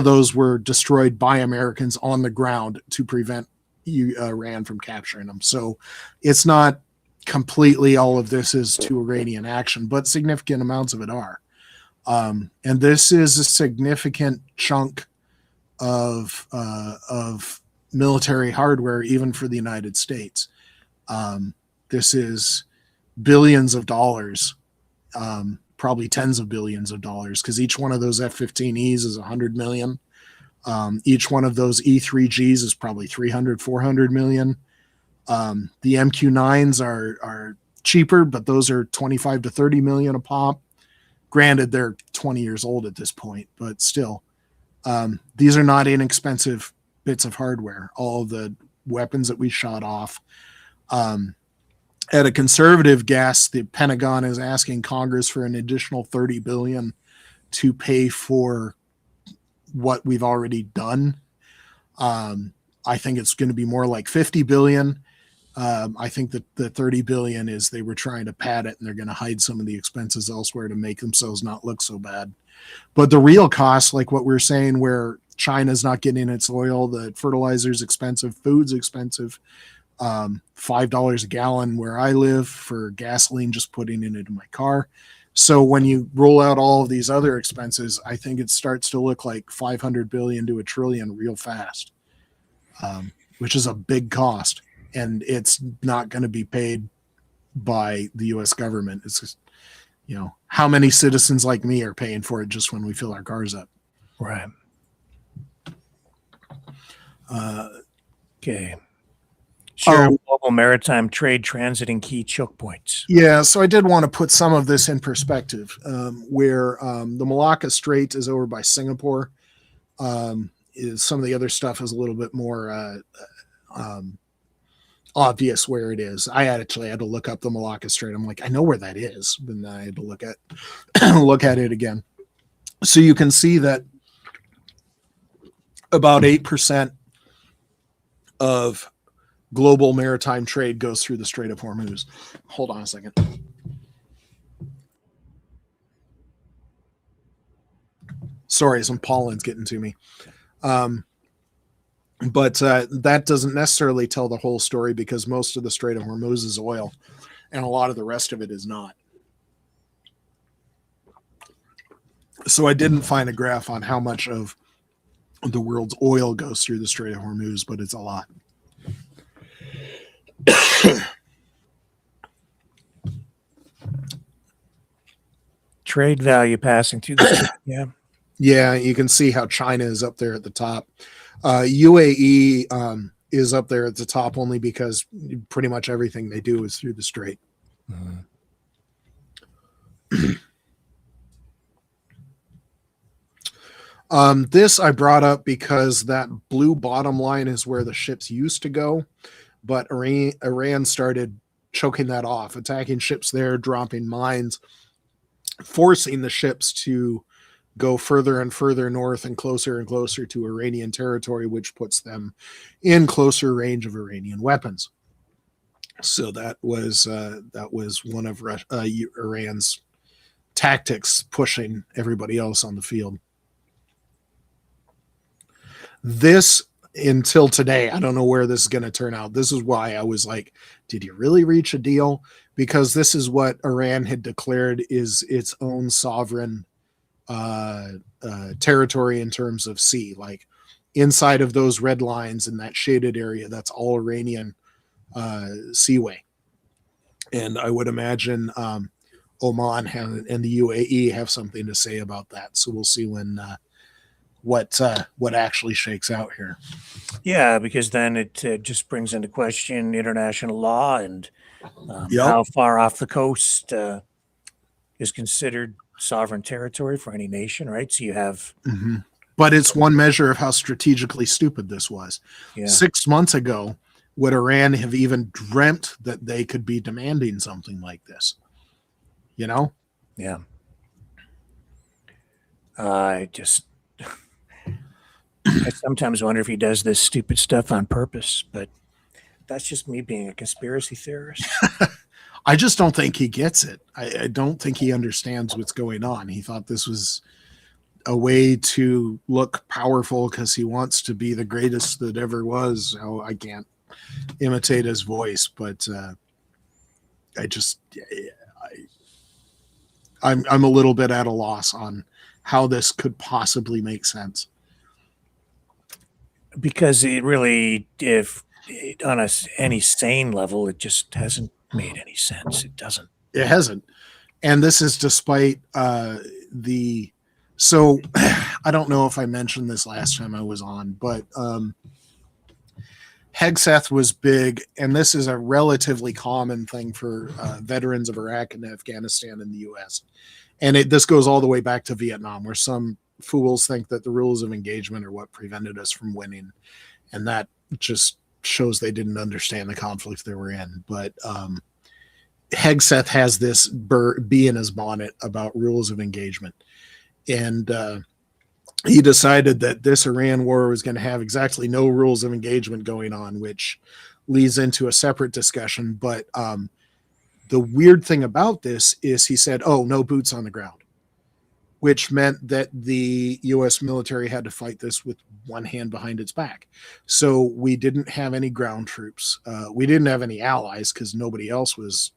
those were destroyed by Americans on the ground to prevent Iran from capturing them. So it's not completely all of this is to Iranian action, but significant amounts of it are. And this is a significant chunk of military hardware, even for the United States. This is billions of dollars, probably tens of billions of dollars, because each one of those F-15Es is 100 million. Each one of those E-3Gs is probably 300, 400 million. The MQ-9s are cheaper, but those are 25 to 30 million a pop. Granted, they're 20 years old at this point, but still, these are not inexpensive bits of hardware. All of the weapons that we shot off. At a conservative guess, the Pentagon is asking Congress for an additional $30 billion to pay for what we've already done. I think it's going to be more like 50 billion. I think that the 30 billion is they were trying to pad it, and they're going to hide some of the expenses elsewhere to make themselves not look so bad. But the real cost, like what we're saying, where China's not getting its oil, the fertilizer's expensive, food's expensive, $5 a gallon where I live for gasoline, just putting it into my car. So when you roll out all of these other expenses, I think it starts to look like 500 billion to $1 trillion real fast, which is a big cost. And it's not going to be paid by the U.S. government. It's just, how many citizens like me are paying for it just when we fill our cars up? Right. Okay. Share global maritime trade transiting key choke points. Yeah, so I did want to put some of this in perspective, where the Malacca Strait is over by Singapore. Is some of the other stuff is a little bit more obvious where it is. I actually had to look up the Malacca Strait. I'm like, I know where that is, but then I had to look at it again. So you can see that about 8% of global maritime trade goes through the Strait of Hormuz. Hold on a second. Sorry, some pollen's getting to me. But that doesn't necessarily tell the whole story, because most of the Strait of Hormuz is oil, and a lot of the rest of it is not. So I didn't find a graph on how much of the world's oil goes through the Strait of Hormuz, but it's a lot. Trade value passing through the Yeah, you can see how China is up there at the top. UAE is up there at the top only because pretty much everything they do is through the strait. This I brought up because that blue bottom line is where the ships used to go, but Iran started choking that off, attacking ships there, dropping mines, forcing the ships to go further and further north and closer to Iranian territory, which puts them in closer range of Iranian weapons. So that was one of Iran's tactics, pushing everybody else on the field. This, until today, I don't know where this is going to turn out. This is why I was like, did you really reach a deal? Because this is what Iran had declared is its own sovereign territory in terms of sea. Like inside of those red lines in that shaded area, that's all Iranian seaway. And I would imagine Oman and the UAE have something to say about that. So we'll see when what actually shakes out here. Yeah, because then it just brings into question international law and how far off the coast is considered sovereign territory for any nation, right? So you have... But it's one measure of how strategically stupid this was. Yeah. 6 months ago, would Iran have even dreamt that they could be demanding something like this? Yeah. I sometimes wonder if he does this stupid stuff on purpose, but that's just me being a conspiracy theorist. I just don't think he gets it. I don't think he understands what's going on. He thought this was a way to look powerful because he wants to be the greatest that ever was. Oh, I can't imitate his voice, but I'm a little bit at a loss on how this could possibly make sense. because it really, if on any sane level, it just hasn't made any sense. It doesn't. It hasn't. And this is despite so I don't know if I mentioned this last time I was on, but Hegseth was big, and this is a relatively common thing for veterans of Iraq and Afghanistan in the U.S. And this goes all the way back to Vietnam, where some fools think that the rules of engagement are what prevented us from winning, and that just shows they didn't understand the conflict they were in. But Hegseth has this bee in his bonnet about rules of engagement, and he decided that this Iran war was going to have exactly no rules of engagement going on, which leads into a separate discussion. But the weird thing about this is he said, oh, no boots on the ground, which meant that the U.S. military had to fight this with one hand behind its back. So we didn't have any ground troops. We didn't have any allies because nobody else was.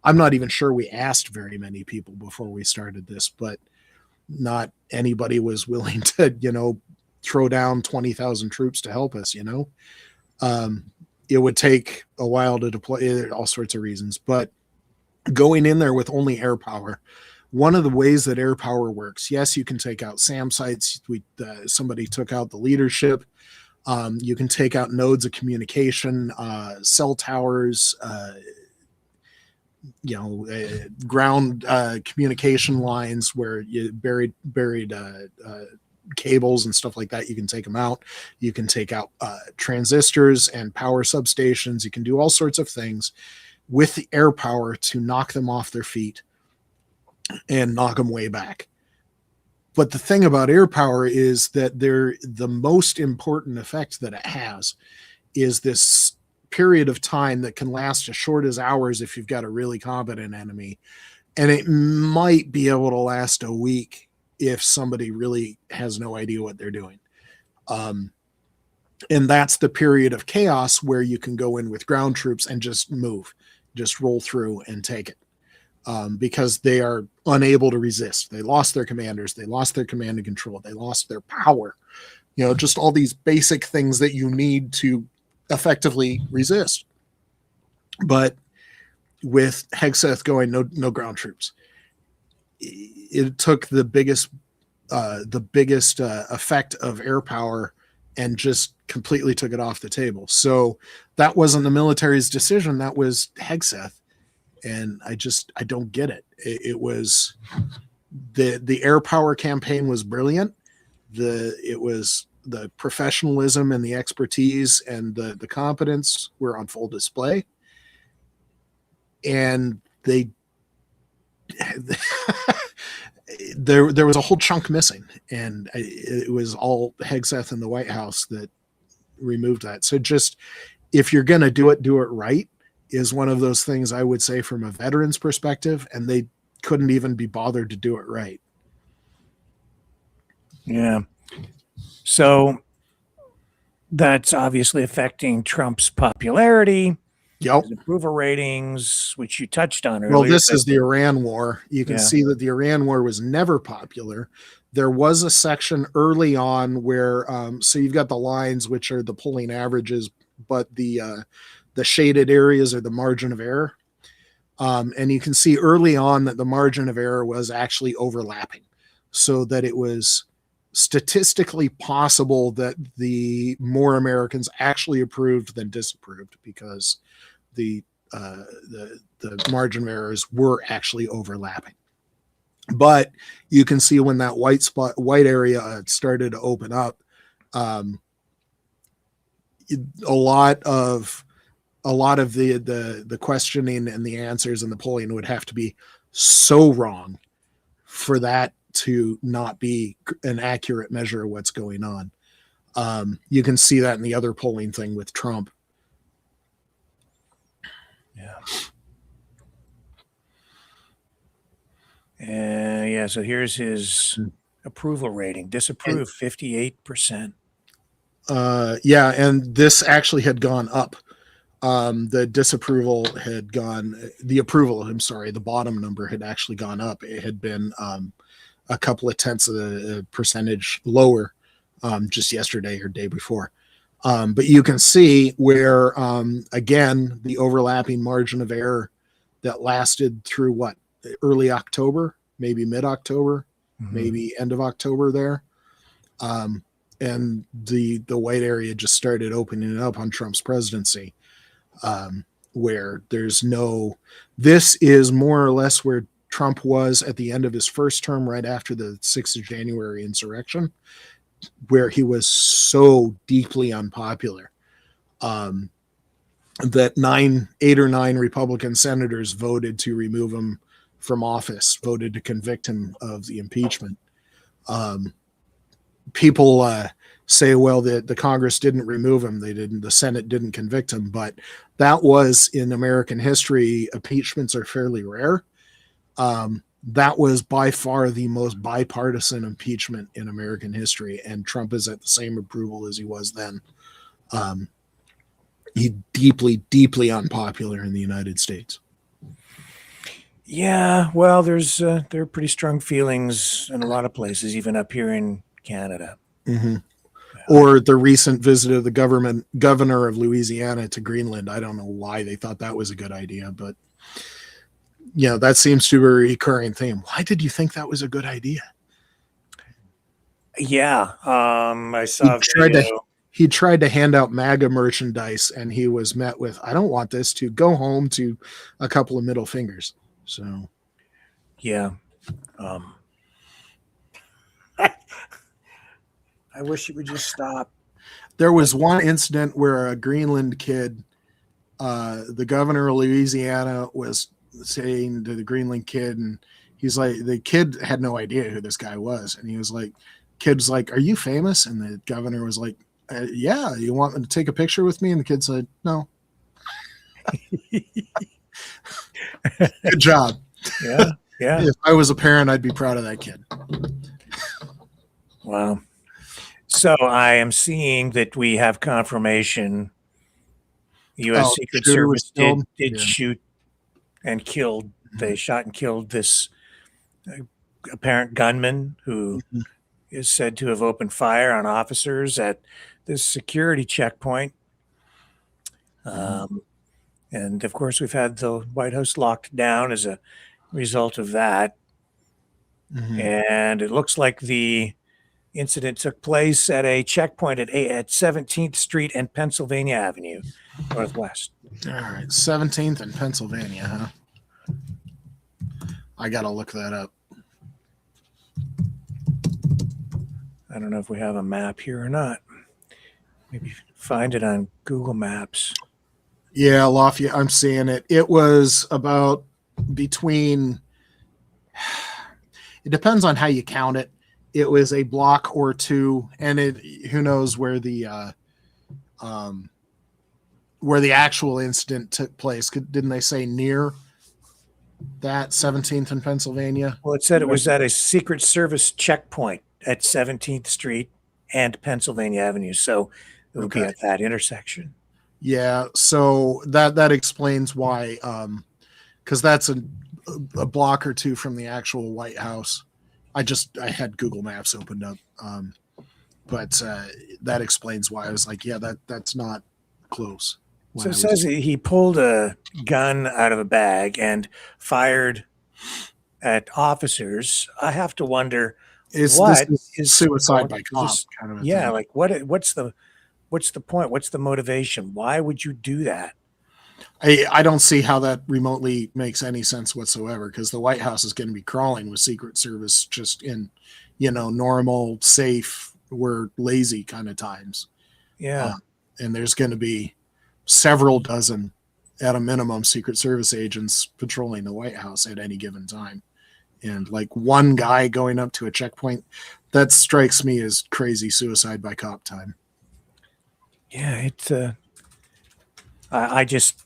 I'm not even sure we asked very many people before we started this, but not anybody was willing to, throw down 20,000 troops to help us, it would take a while to deploy, all sorts of reasons, but going in there with only air power, one of the ways that air power works, yes, you can take out SAM sites. Somebody took out the leadership. You can take out nodes of communication, cell towers, ground communication lines where you buried cables and stuff like that. You can take them out. You can take out transistors and power substations. You can do all sorts of things with the air power to knock them off their feet and knock them way back. But the thing about air power is that the most important effect that it has is this period of time that can last as short as hours if you've got a really competent enemy. And it might be able to last a week if somebody really has no idea what they're doing. And that's the period of chaos where you can go in with ground troops and just move, just roll through and take it. Because they are unable to resist. They lost their commanders. They lost their command and control. They lost their power. Just all these basic things that you need to effectively resist. But with Hegseth going no ground troops, it took the biggest effect of air power and just completely took it off the table. So that wasn't the military's decision. That was Hegseth. And I don't get it. It was the air power campaign was brilliant. It was the professionalism and the expertise and the competence were on full display. And there was a whole chunk missing, and it was all Hegseth in the White House that removed that. So just, if you're going to do it right, is one of those things I would say from a veteran's perspective, and they couldn't even be bothered to do it right. Yeah. So that's obviously affecting Trump's popularity. Yep. His approval ratings, which you touched on earlier. Well, this is the Iran war. You can see that the Iran war was never popular. There was a section early on where, so you've got the lines, which are the polling averages, but the shaded areas are the margin of error. And you can see early on that the margin of error was actually overlapping, so that it was statistically possible that the more Americans actually approved than disapproved, because the margin of errors were actually overlapping. But you can see when that white area started to open up, a lot of the questioning and the answers and the polling would have to be so wrong for that to not be an accurate measure of what's going on. You can see that in the other polling thing with Trump. Yeah. So here's his approval rating. Disapprove 58%. Yeah, and this actually had gone up. The disapproval had gone, the approval, the bottom number had actually gone up. It had been a couple of tenths of a percentage lower just yesterday or day before. But you can see where, again, the overlapping margin of error that lasted through what, early October, maybe mid-October, maybe end of October there. And the white area just started opening up on Trump's presidency, where this is more or less where Trump was at the end of his first term, right after the 6th of January insurrection, where he was so deeply unpopular that 8 or 9 Republican senators voted to remove him from office, voted to convict him of the impeachment. People say, well, the Congress didn't remove him. The Senate didn't convict him, but that was, in American history, impeachments are fairly rare. That was by far the most bipartisan impeachment in American history, and Trump is at the same approval as he was then. He's deeply, deeply unpopular in the United States. Yeah, well, there are pretty strong feelings in a lot of places, even up here in Canada. Mm-hmm. Or the recent visit of the governor of Louisiana to Greenland. I don't know why they thought that was a good idea, but that seems to be a recurring theme. Why did you think that was a good idea? Yeah, I saw he tried to hand out MAGA merchandise, and he was met with, I don't want this, to go home, to a couple of middle fingers. So, yeah. I wish it would just stop. There was one incident where a Greenland kid, the governor of Louisiana, was saying to the Greenland kid, and he's like, the kid had no idea who this guy was. And he was like, kid's like, are you famous? And the governor was like, yeah, you want me to take a picture with me? And the kid said, no. Good job. Yeah. Yeah. If I was a parent, I'd be proud of that kid. Wow. So I am seeing that we have confirmation. U.S. Secret Service did shoot and killed. They shot and killed this apparent gunman who is said to have opened fire on officers at this security checkpoint. And of course, we've had the White House locked down as a result of that. And it looks like the incident took place at a checkpoint at 17th Street and Pennsylvania Avenue, Northwest. All right, 17th and Pennsylvania, huh? I got to look that up. I don't know if we have a map here or not. Maybe find it on Google Maps. Yeah, Lafayette, I'm seeing it. It was about between, it depends on how you count it. It was a block or two, and who knows where the actual incident took place. Didn't they say near that 17th in Pennsylvania? Well, it said it was at a Secret Service checkpoint at 17th Street and Pennsylvania Avenue. So it would be at that intersection. Yeah, so that explains why, because that's a block or two from the actual White House. I had Google Maps opened up, but that explains why. I was like, yeah, that's not close. So it says he pulled a gun out of a bag and fired at officers. I have to wonder, this is suicide by cop kind of a thing. Like what's the point? What's the motivation? Why would you do that? I don't see how that remotely makes any sense whatsoever, because the White House is going to be crawling with Secret Service just in, normal, safe, we're lazy kind of times. Yeah. And there's going to be several dozen, at a minimum, Secret Service agents patrolling the White House at any given time. And like one guy going up to a checkpoint, that strikes me as crazy suicide by cop time. Yeah, it's I just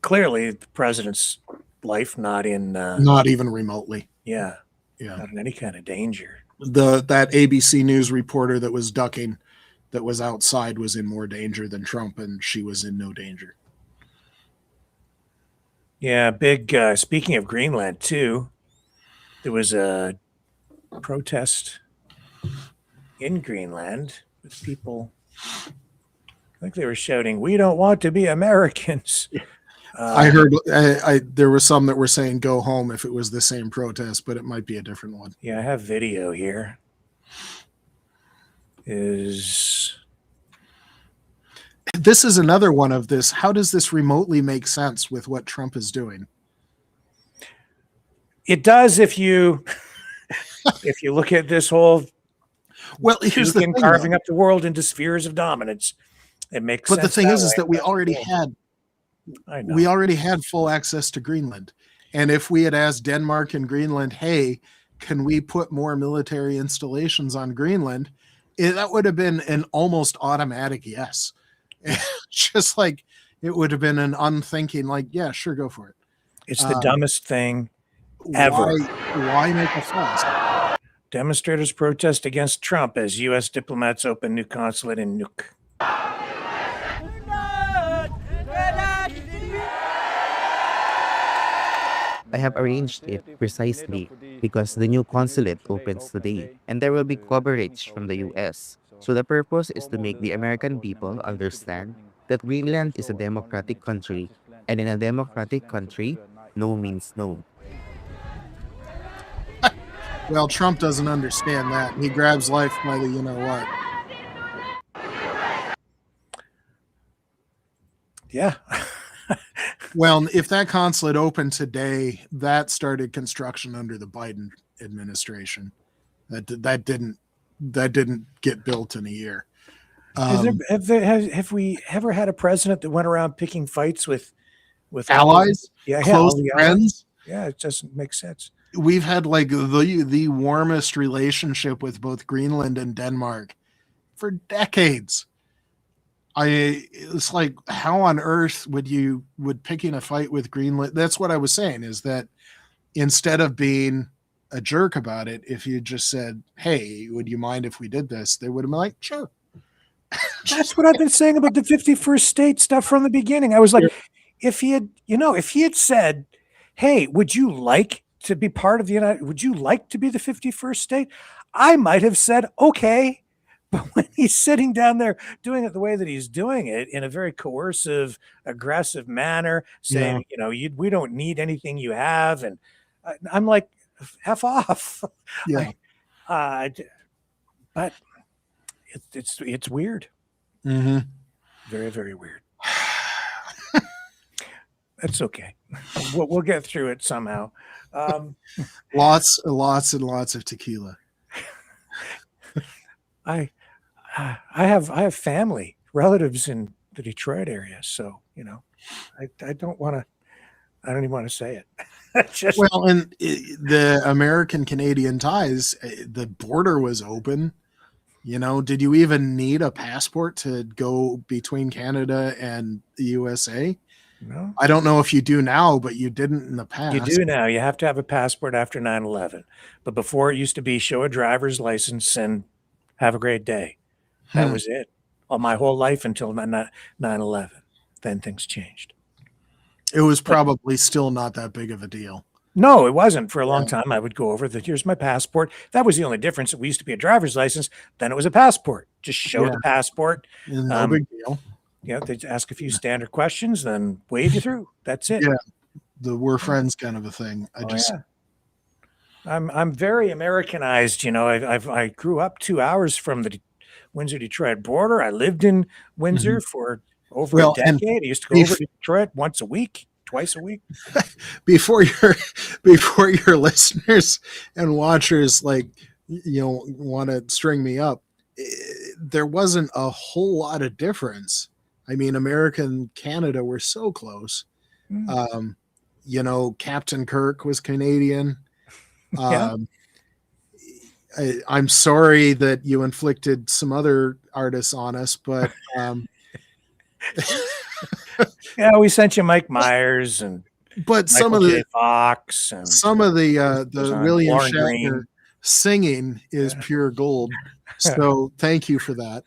clearly the president's life not even remotely. Yeah, not in any kind of danger. That ABC News reporter that was ducking, that was outside, was in more danger than Trump, and she was in no danger. Yeah, big. Speaking of Greenland too, there was a protest in Greenland with people I think they were shouting, "We don't want to be Americans." I heard there were some that were saying "go home" if it was the same protest, but it might be a different one. Yeah, I have video here. This is another one of this. How does this remotely make sense with what Trump is doing? It does if you look at this whole here's the thing, carving up the world into spheres of dominance. It makes sense. But the thing is that we already had full access to Greenland. And if we had asked Denmark and Greenland, hey, can we put more military installations on Greenland? That would have been an almost automatic yes. Just like it would have been an unthinking, like, yeah, sure, go for it. It's the dumbest thing ever. Why make a fuss? Demonstrators protest against Trump as U.S. diplomats open new consulate in Nuuk. I have arranged it precisely because the new consulate opens today and there will be coverage from the US. So the purpose is to make the American people understand that Greenland is a democratic country, and in a democratic country, no means no. Well, Trump doesn't understand that. He grabs life by the you-know-what. Yeah. Well, if that consulate opened today, that started construction under the Biden administration. That didn't get built in a year. Have we ever had a president that went around picking fights with allies? Close friends? Yeah, it doesn't make sense. We've had like the warmest relationship with both Greenland and Denmark for decades. It's like, how on earth would picking a fight with Greenland? That's what I was saying, is that instead of being a jerk about it, if you just said, hey, would you mind if we did this? They would have been like, sure. That's what I've been saying about the 51st state stuff from the beginning. I was like, if he had said, hey, would you like to be part of would you like to be the 51st state? I might have said, okay. But when he's sitting down there doing it the way that he's doing it, in a very coercive, aggressive manner, saying, we don't need anything you have. And I'm like, F off. Yeah. But it's weird. Mm-hmm. Very, very weird. That's okay. We'll get through it somehow. Lots and lots of tequila. I have family, relatives in the Detroit area, so I don't even want to say it. And the American-Canadian ties, the border was open. Did you even need a passport to go between Canada and the USA? No. I don't know if you do now, but you didn't in the past. You do now. You have to have a passport after 9/11. But before, it used to be show a driver's license and have a great day. That was it. All my whole life until 9/11. Then things changed. It was probably still not that big of a deal. No, it wasn't. For a long time, I would go over here's my passport. That was the only difference. It used to be a driver's license. Then it was a passport. Just show the passport. No big deal. They'd ask a few standard questions, then wave you through. That's it. Yeah, the we're friends kind of a thing. I'm very Americanized. I grew up 2 hours from the Windsor-Detroit border. I lived in Windsor for over a decade. I used to go over to Detroit once a week, twice a week. Before your listeners and watchers want to string me up, there wasn't a whole lot of difference. I mean, America and Canada were so close. Captain Kirk was Canadian. I'm sorry that you inflicted some other artists on us, but we sent you Mike Myers and some of the Fox and some of the William Shatner singing is pure gold. So thank you for that.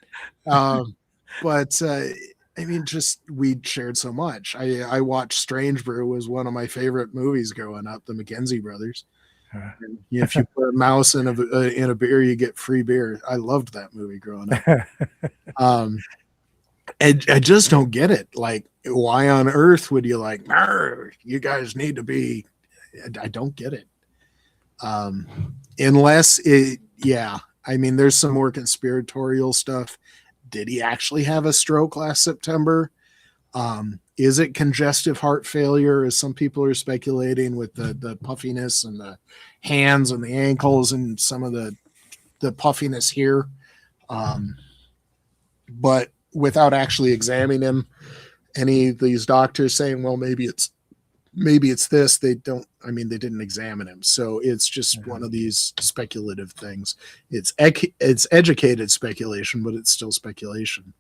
I mean, we shared so much. I watched Strange Brew, was one of my favorite movies growing up, the McKenzie brothers. And if you put a mouse in a beer, you get free beer. I loved that movie growing up. I just don't get it. Like, why on earth would you like, you guys need to be, I don't get it. Unless it, yeah, I mean, there's some more conspiratorial stuff. Did he actually have a stroke last September? Is it congestive heart failure, as some people are speculating, with the puffiness and the hands and the ankles and some of the puffiness here? But without actually examining him, any of these doctors saying, well, maybe it's this, they didn't examine him. So it's just one of these speculative things. It's educated speculation, but it's still speculation.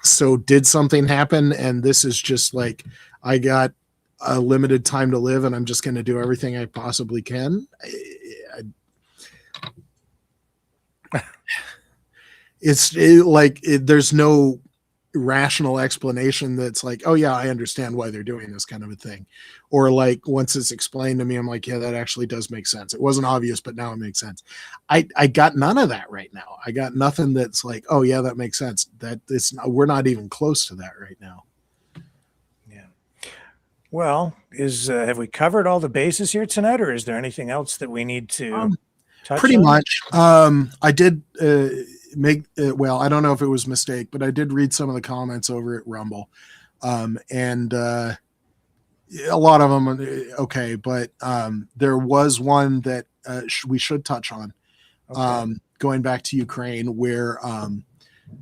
So did something happen? And this is just like, I got a limited time to live and I'm just going to do everything I possibly can. There's no rational explanation that's like, oh yeah, I understand why they're doing this, kind of a thing. Or like, once it's explained to me, I'm like, yeah, that actually does make sense. It wasn't obvious, but now it makes sense. I got none of that right now. I got nothing that's like, oh yeah, that makes sense. We're not even close to that right now. Yeah. Well, have we covered all the bases here tonight, or is there anything else that we need to touch pretty on? much. I did well, I don't know if it was a mistake, but I did read some of the comments over at Rumble. And a lot of them, okay, but there was one that we should touch on. Okay. Going back to Ukraine, where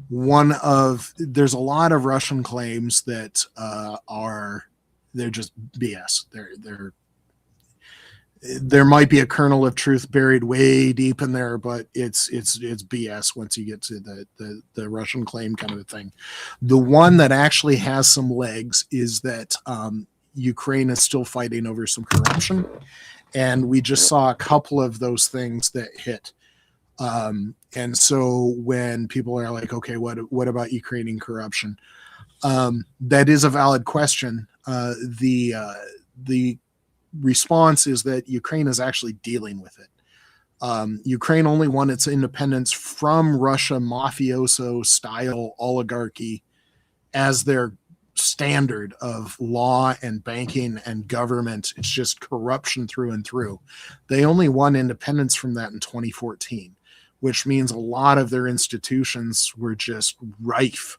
there's a lot of Russian claims that they're just BS. There might be a kernel of truth buried way deep in there, but it's BS once you get to the Russian claim kind of a thing. The one that actually has some legs is that Ukraine is still fighting over some corruption, and we just saw a couple of those things that hit. And so when people are like, okay, what about Ukrainian corruption? That is a valid question. The response is that Ukraine is actually dealing with it. Ukraine only won its independence from Russia mafioso style oligarchy as their standard of law and banking and government. It's just corruption through and through. They only won independence from that in 2014, which means a lot of their institutions were just rife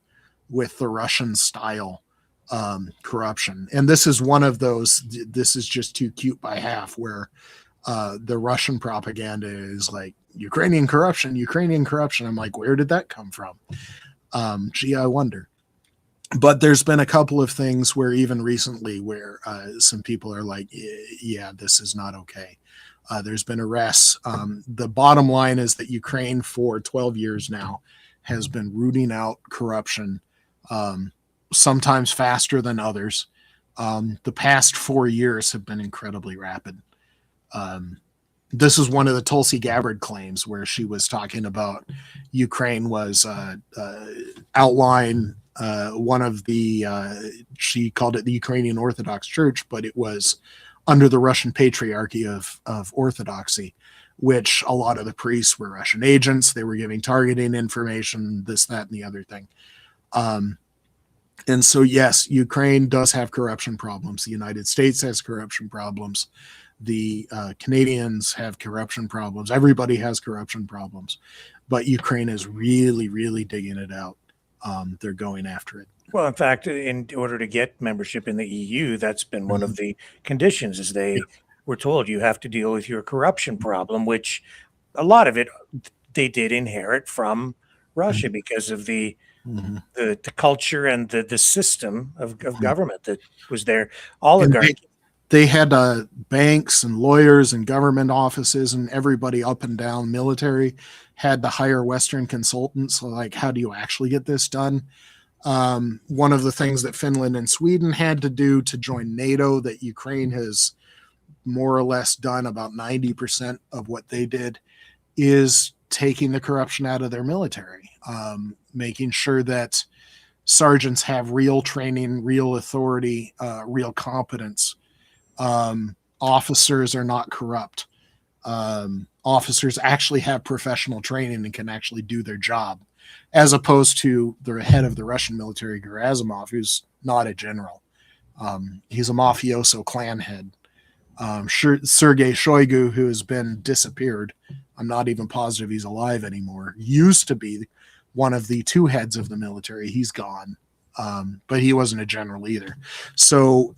with the Russian style corruption. And this is one of those, this is just too cute by half, where the Russian propaganda is like, Ukrainian corruption. I'm like, where did that come from? Gee, I wonder. But there's been a couple of things where even recently where some people are like, yeah, this is not okay. There's been arrests. The bottom line is that Ukraine for 12 years now has been rooting out corruption, sometimes faster than others. The past 4 years have been incredibly rapid. This is one of the Tulsi Gabbard claims, where she was talking about Ukraine was outlying one of the, she called it the Ukrainian Orthodox Church, but it was under the Russian Patriarchy of Orthodoxy, which a lot of the priests were Russian agents. They were giving targeting information, this, that, and the other thing. And so, yes, Ukraine does have corruption problems. The United States has corruption problems. The Canadians have corruption problems. Everybody has corruption problems. But Ukraine is really, really digging it out. They're going after it. Well, in fact, in order to get membership in the EU, that's been one of the conditions, is they were told you have to deal with your corruption problem, which a lot of it they did inherit from Russia because of the culture and the system of government that was there. Oligarchy. They had banks and lawyers and government offices, and everybody up and down military had to hire Western consultants. So like, how do you actually get this done? One of the things that Finland and Sweden had to do to join NATO, that Ukraine has more or less done about 90% of what they did, is taking the corruption out of their military, making sure that sergeants have real training, real authority, real competence. Officers are not corrupt. Officers actually have professional training and can actually do their job. as opposed to the head of the Russian military, Gerasimov, who's not a general. He's a mafioso clan head. Sergei Shoigu, who has been disappeared, I'm not even positive he's alive anymore, used to be one of the two heads of the military. He's gone, but he wasn't a general either. So,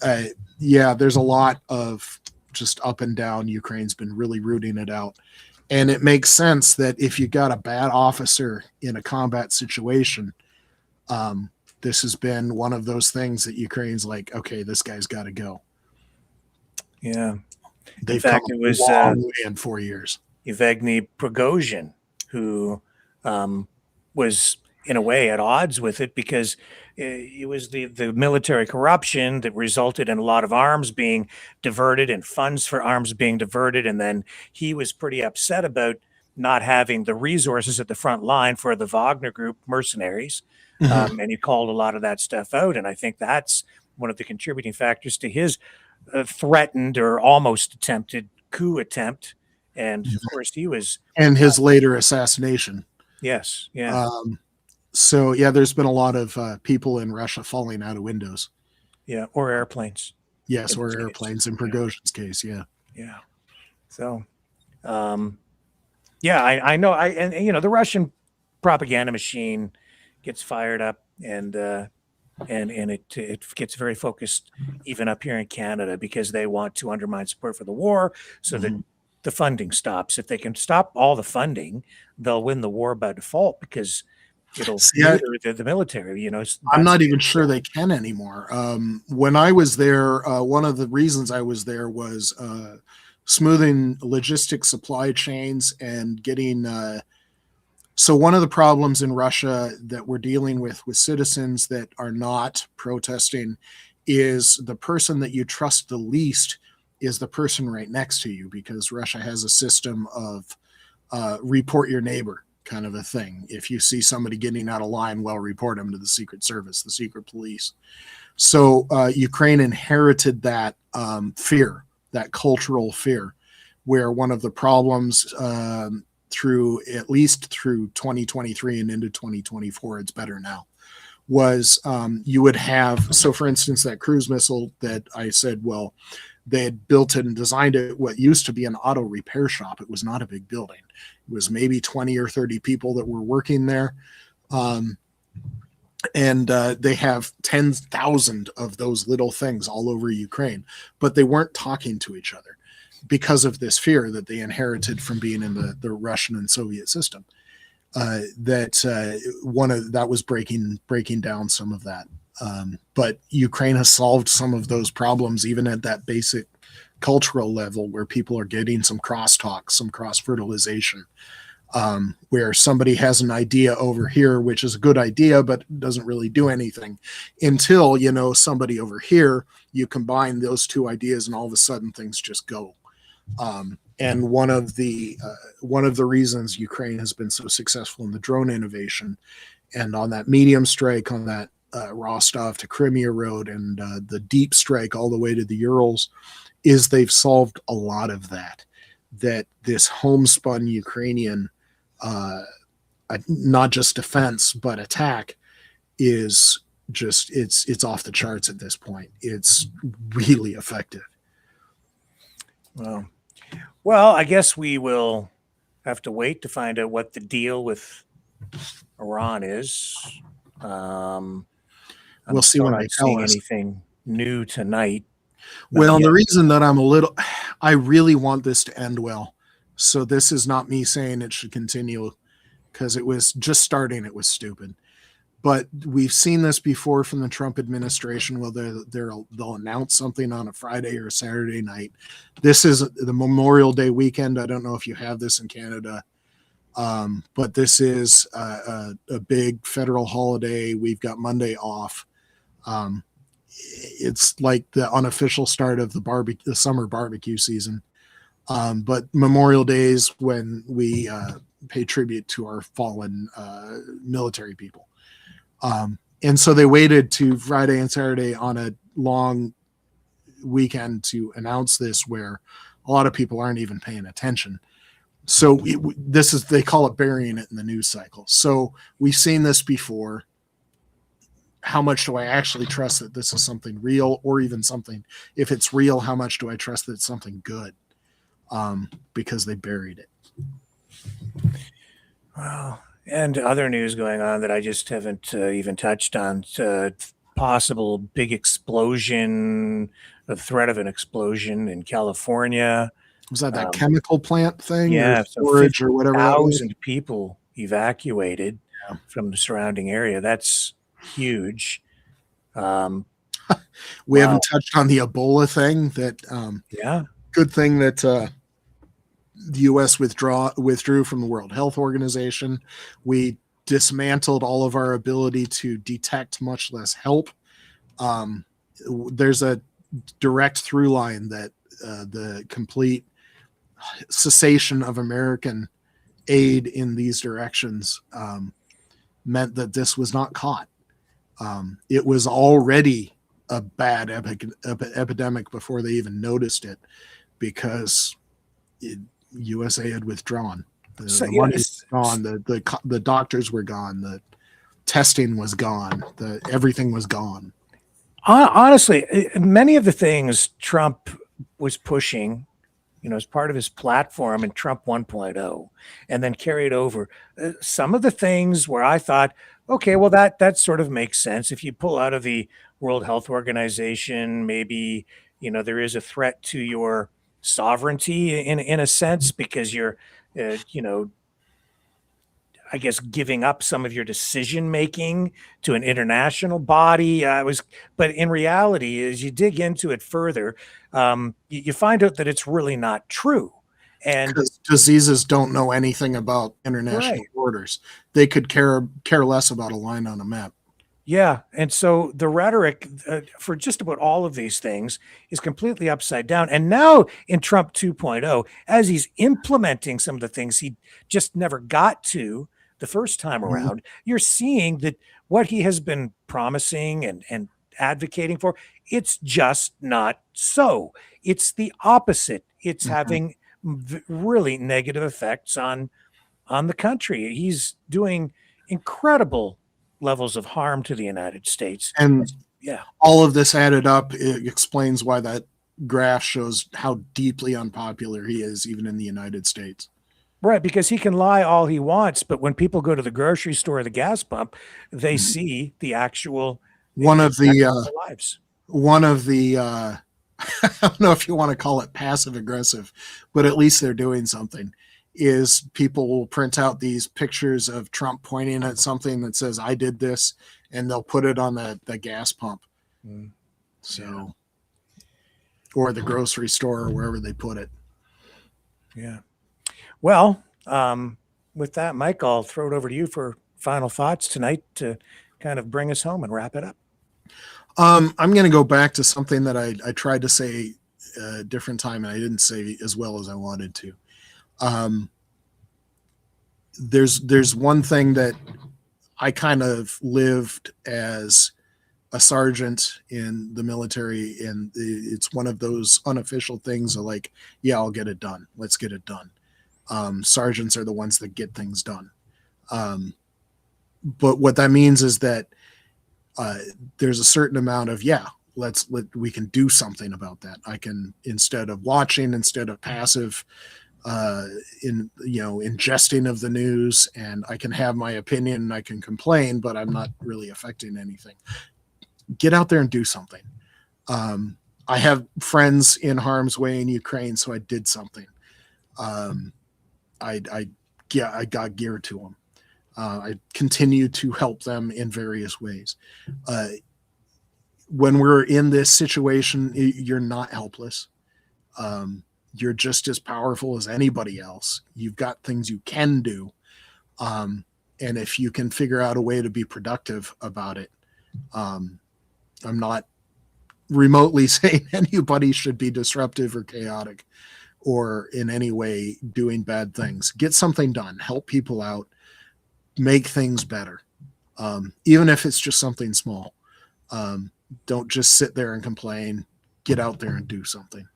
yeah, there's a lot of just up and down. Ukraine's been really rooting it out. And it makes sense that if you got a bad officer in a combat situation, this has been one of those things that Ukraine's like, okay, this guy's got to go. Yeah. They've In fact, come it was a long way in 4 years. Yevgeny Prigozhin, who was in a way at odds with it, because it was the military corruption that resulted in a lot of arms being diverted and funds for arms being diverted. And then he was pretty upset about not having the resources at the front line for the Wagner Group mercenaries. And he called a lot of that stuff out. And I think that's one of the contributing factors to his threatened or almost attempted coup attempt. And of course he was, and his later assassination. Yes. Yeah. So yeah, there's been a lot of people in Russia falling out of windows. Yeah. Or airplanes. Yes. Or airplanes in Prigozhin's case. Yeah. Yeah. So, yeah, I know. And you know, the Russian propaganda machine gets fired up, and it gets very focused even up here in Canada, because they want to undermine support for the war so that the funding stops. If they can stop all the funding, they'll win the war by default, because it'll neuter the military. You know, I'm not even sure they can anymore. When I was there, one of the reasons I was there was smoothing logistic supply chains and getting. So one of the problems in Russia that we're dealing with citizens that are not protesting is the person that you trust the least is the person right next to you, because Russia has a system of report your neighbor kind of a thing. If you see somebody getting out of line, well, report them to the Secret Service, the secret police. So Ukraine inherited that fear, that cultural fear, where one of the problems at least through 2023 and into 2024, it's better now, was you would have, so for instance, that cruise missile that I said, well, they had built it and designed it, what used to be an auto repair shop. It was not a big building. It was maybe 20 or 30 people that were working there. And they have 10,000 of those little things all over Ukraine, but they weren't talking to each other because of this fear that they inherited from being in the Russian and Soviet system. That was breaking down some of that. But Ukraine has solved some of those problems, even at that basic cultural level, where people are getting some crosstalk, some cross-fertilization, where somebody has an idea over here, which is a good idea, but doesn't really do anything until, you know, somebody over here, you combine those two ideas and all of a sudden things just go. And one of the reasons Ukraine has been so successful in the drone innovation and on that medium strike on that Rostov to Crimea road and the deep strike all the way to the Urals is they've solved a lot of that this homespun Ukrainian not just defense but attack is just it's off the charts at this point. It's really effective. Well, I guess we will have to wait to find out what the deal with Iran is. We'll see when they tell us anything new tonight. Well, the reason that I really want this to end well. So this is not me saying it should continue, because it was just starting. It was stupid. But we've seen this before from the Trump administration. Well, they'll announce something on a Friday or a Saturday night. This is the Memorial Day weekend. I don't know if you have this in Canada, but this is a big federal holiday. We've got Monday off. It's like the unofficial start of the summer barbecue season. But Memorial Day is when we pay tribute to our fallen military people. And so they waited to Friday and Saturday on a long weekend to announce this, where a lot of people aren't even paying attention. So this is, they call it burying it in the news cycle. So we've seen this before. How much do I actually trust that this is something real, or even something, if it's real, how much do I trust that it's something good? Because they buried it. Well, and other news going on that I just haven't even touched on. Possible big explosion, the threat of an explosion in California. Was that chemical plant thing? Yeah, or storage or whatever that was? 50,000 people evacuated from the surrounding area. That's huge. We haven't touched on the Ebola thing. That good thing that the U.S. withdrew from the World Health Organization. We dismantled all of our ability to detect, much less help. There's a direct through line that the complete cessation of American aid in these directions meant that this was not caught. It was already a bad epidemic before they even noticed it, because USA had withdrawn. The money was gone. The doctors were gone. The testing was gone. Everything was gone. Honestly, many of the things Trump was pushing, as part of his platform in Trump 1.0, and then carried over, some of the things where I thought, okay, well, that sort of makes sense. If you pull out of the World Health Organization, maybe, there is a threat to your sovereignty in a sense, because you're, I guess, giving up some of your decision making to an international body. But in reality, as you dig into it further, you find out that it's really not true. And because diseases don't know anything about international borders. They could care less about a line on a map. Yeah. And so the rhetoric for just about all of these things is completely upside down. And now in Trump 2.0, as he's implementing some of the things he just never got to the first time around, you're seeing that what he has been promising and advocating for, it's just not so. It's the opposite. It's having really negative effects on the country. He's doing incredible levels of harm to the United States. And all of this added up, it explains why that graph shows how deeply unpopular he is, even in the United States. Right, because he can lie all he wants, but when people go to the grocery store or the gas pump, they see the actual lives. One of the I don't know if you want to call it passive aggressive, but at least they're doing something, is people will print out these pictures of Trump pointing at something that says, I did this, and they'll put it on the gas pump. So, or the grocery store, or wherever they put it. Yeah. Well, with that, Mike, I'll throw it over to you for final thoughts tonight to kind of bring us home and wrap it up. I'm going to go back to something that I tried to say a different time, and I didn't say as well as I wanted to. There's one thing that I kind of lived as a sergeant in the military, and it's one of those unofficial things of like, yeah, I'll get it done. Let's get it done. Sergeants are the ones that get things done. But what that means is that there's a certain amount of, we can do something about that. I can, instead of watching, instead of passive, ingesting of the news, and I can have my opinion and I can complain, but I'm not really affecting anything. Get out there and do something. I have friends in harm's way in Ukraine, so I did something. I got gear to them. I continue to help them in various ways. When we're in this situation, you're not helpless. You're just as powerful as anybody else. You've got things you can do. And if you can figure out a way to be productive about it, I'm not remotely saying anybody should be disruptive or chaotic or in any way doing bad things. Get something done. Help people out. Make things better. Even if it's just something small. Don't just sit there and complain. Get out there and do something.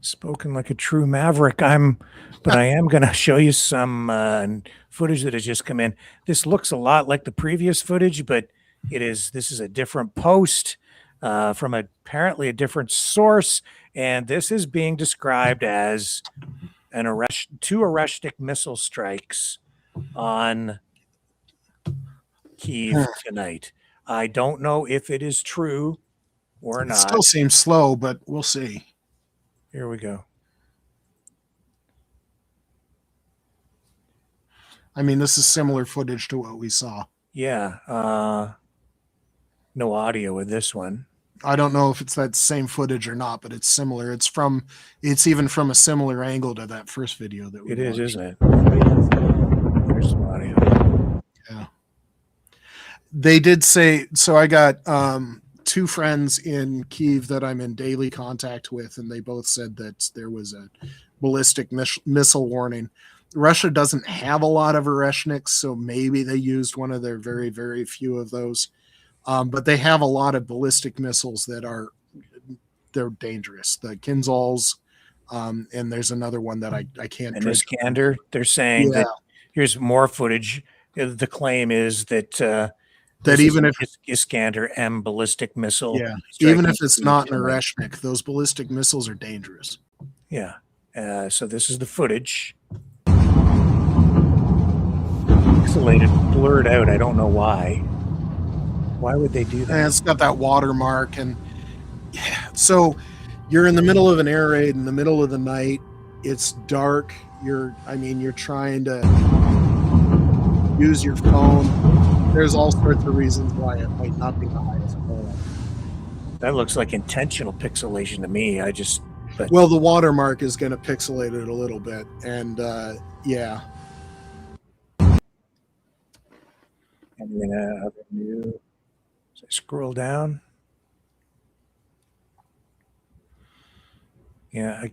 Spoken like a true maverick. But I am going to show you some footage that has just come in. This looks a lot like the previous footage, but this is a different post from apparently a different source, and this is being described as two Areshnik missile strikes on Kiev tonight. I don't know if it is true or not. It still seems slow, but we'll see. Here we go. I mean, this is similar footage to what we saw. Yeah. No audio with this one. I don't know if it's that same footage or not, but it's similar. It's even from a similar angle to that first video that we It is, watched. isn't it? There's some audio. Yeah. They did say, so I got two friends in Kiev that I'm in daily contact with, and they both said that there was a ballistic missile warning. Russia doesn't have a lot of Oreshniks, so maybe they used one of their very, very few of those. But they have a lot of ballistic missiles that they're dangerous. The Kinzhals, and there's another one that I can't. And Iskander, they're saying that here's more footage. The claim is that even if Iskander M ballistic missile, even if it's not an Oreshnik, those ballistic missiles are dangerous. Yeah. So this is the footage. Pixelated, blurred out. I don't know why. Why would they do that? And it's got that watermark, and so you're in the middle of an air raid in the middle of the night. It's dark. You're trying to use your phone. There's all sorts of reasons why it might not be the highest quality. That looks like intentional pixelation to me. Well, the watermark is going to pixelate it a little bit, and yeah. And then other new. So scroll down. Yeah,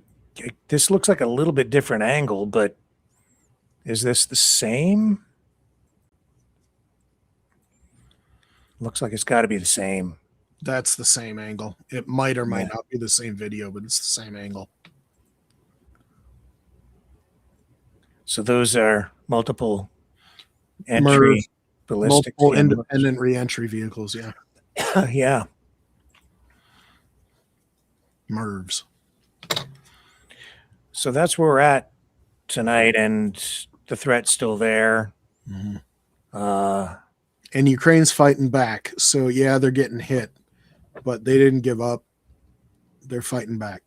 this looks like a little bit different angle, but is this the same? Looks like it's got to be the same. That's the same angle. It might or might not be the same video, but it's the same angle. So those are multiple entry ballistic, multiple independent re-entry vehicles. Yeah. Yeah. MIRVs. So that's where we're at tonight, and the threat's still there. Mm-hmm. And Ukraine's fighting back. So yeah, they're getting hit, but they didn't give up. They're fighting back.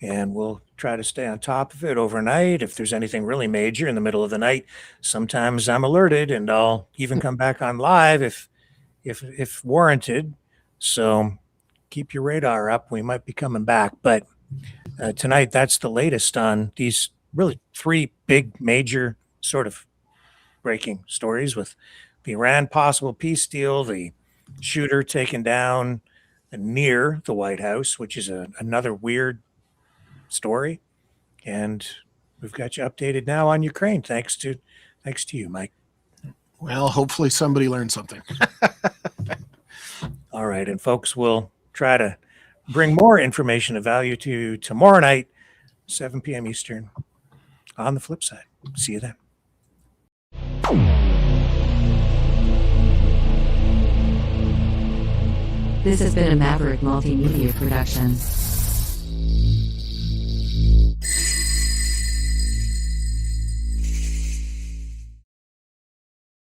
And we'll try to stay on top of it overnight. If there's anything really major in the middle of the night, sometimes I'm alerted, and I'll even come back on live if warranted. So keep your radar up. We might be coming back. But tonight, that's the latest on these really three big major sort of breaking stories, with the Iran possible peace deal, the shooter taken down near the White House, which is another weird story, and we've got you updated now on Ukraine. Thanks to you, Mike. Well, hopefully somebody learned something. All right, and folks, we'll try to bring more information of value to you tomorrow night, 7 p.m. Eastern, on the flip side. See you then. This has been a Maverick Multimedia production.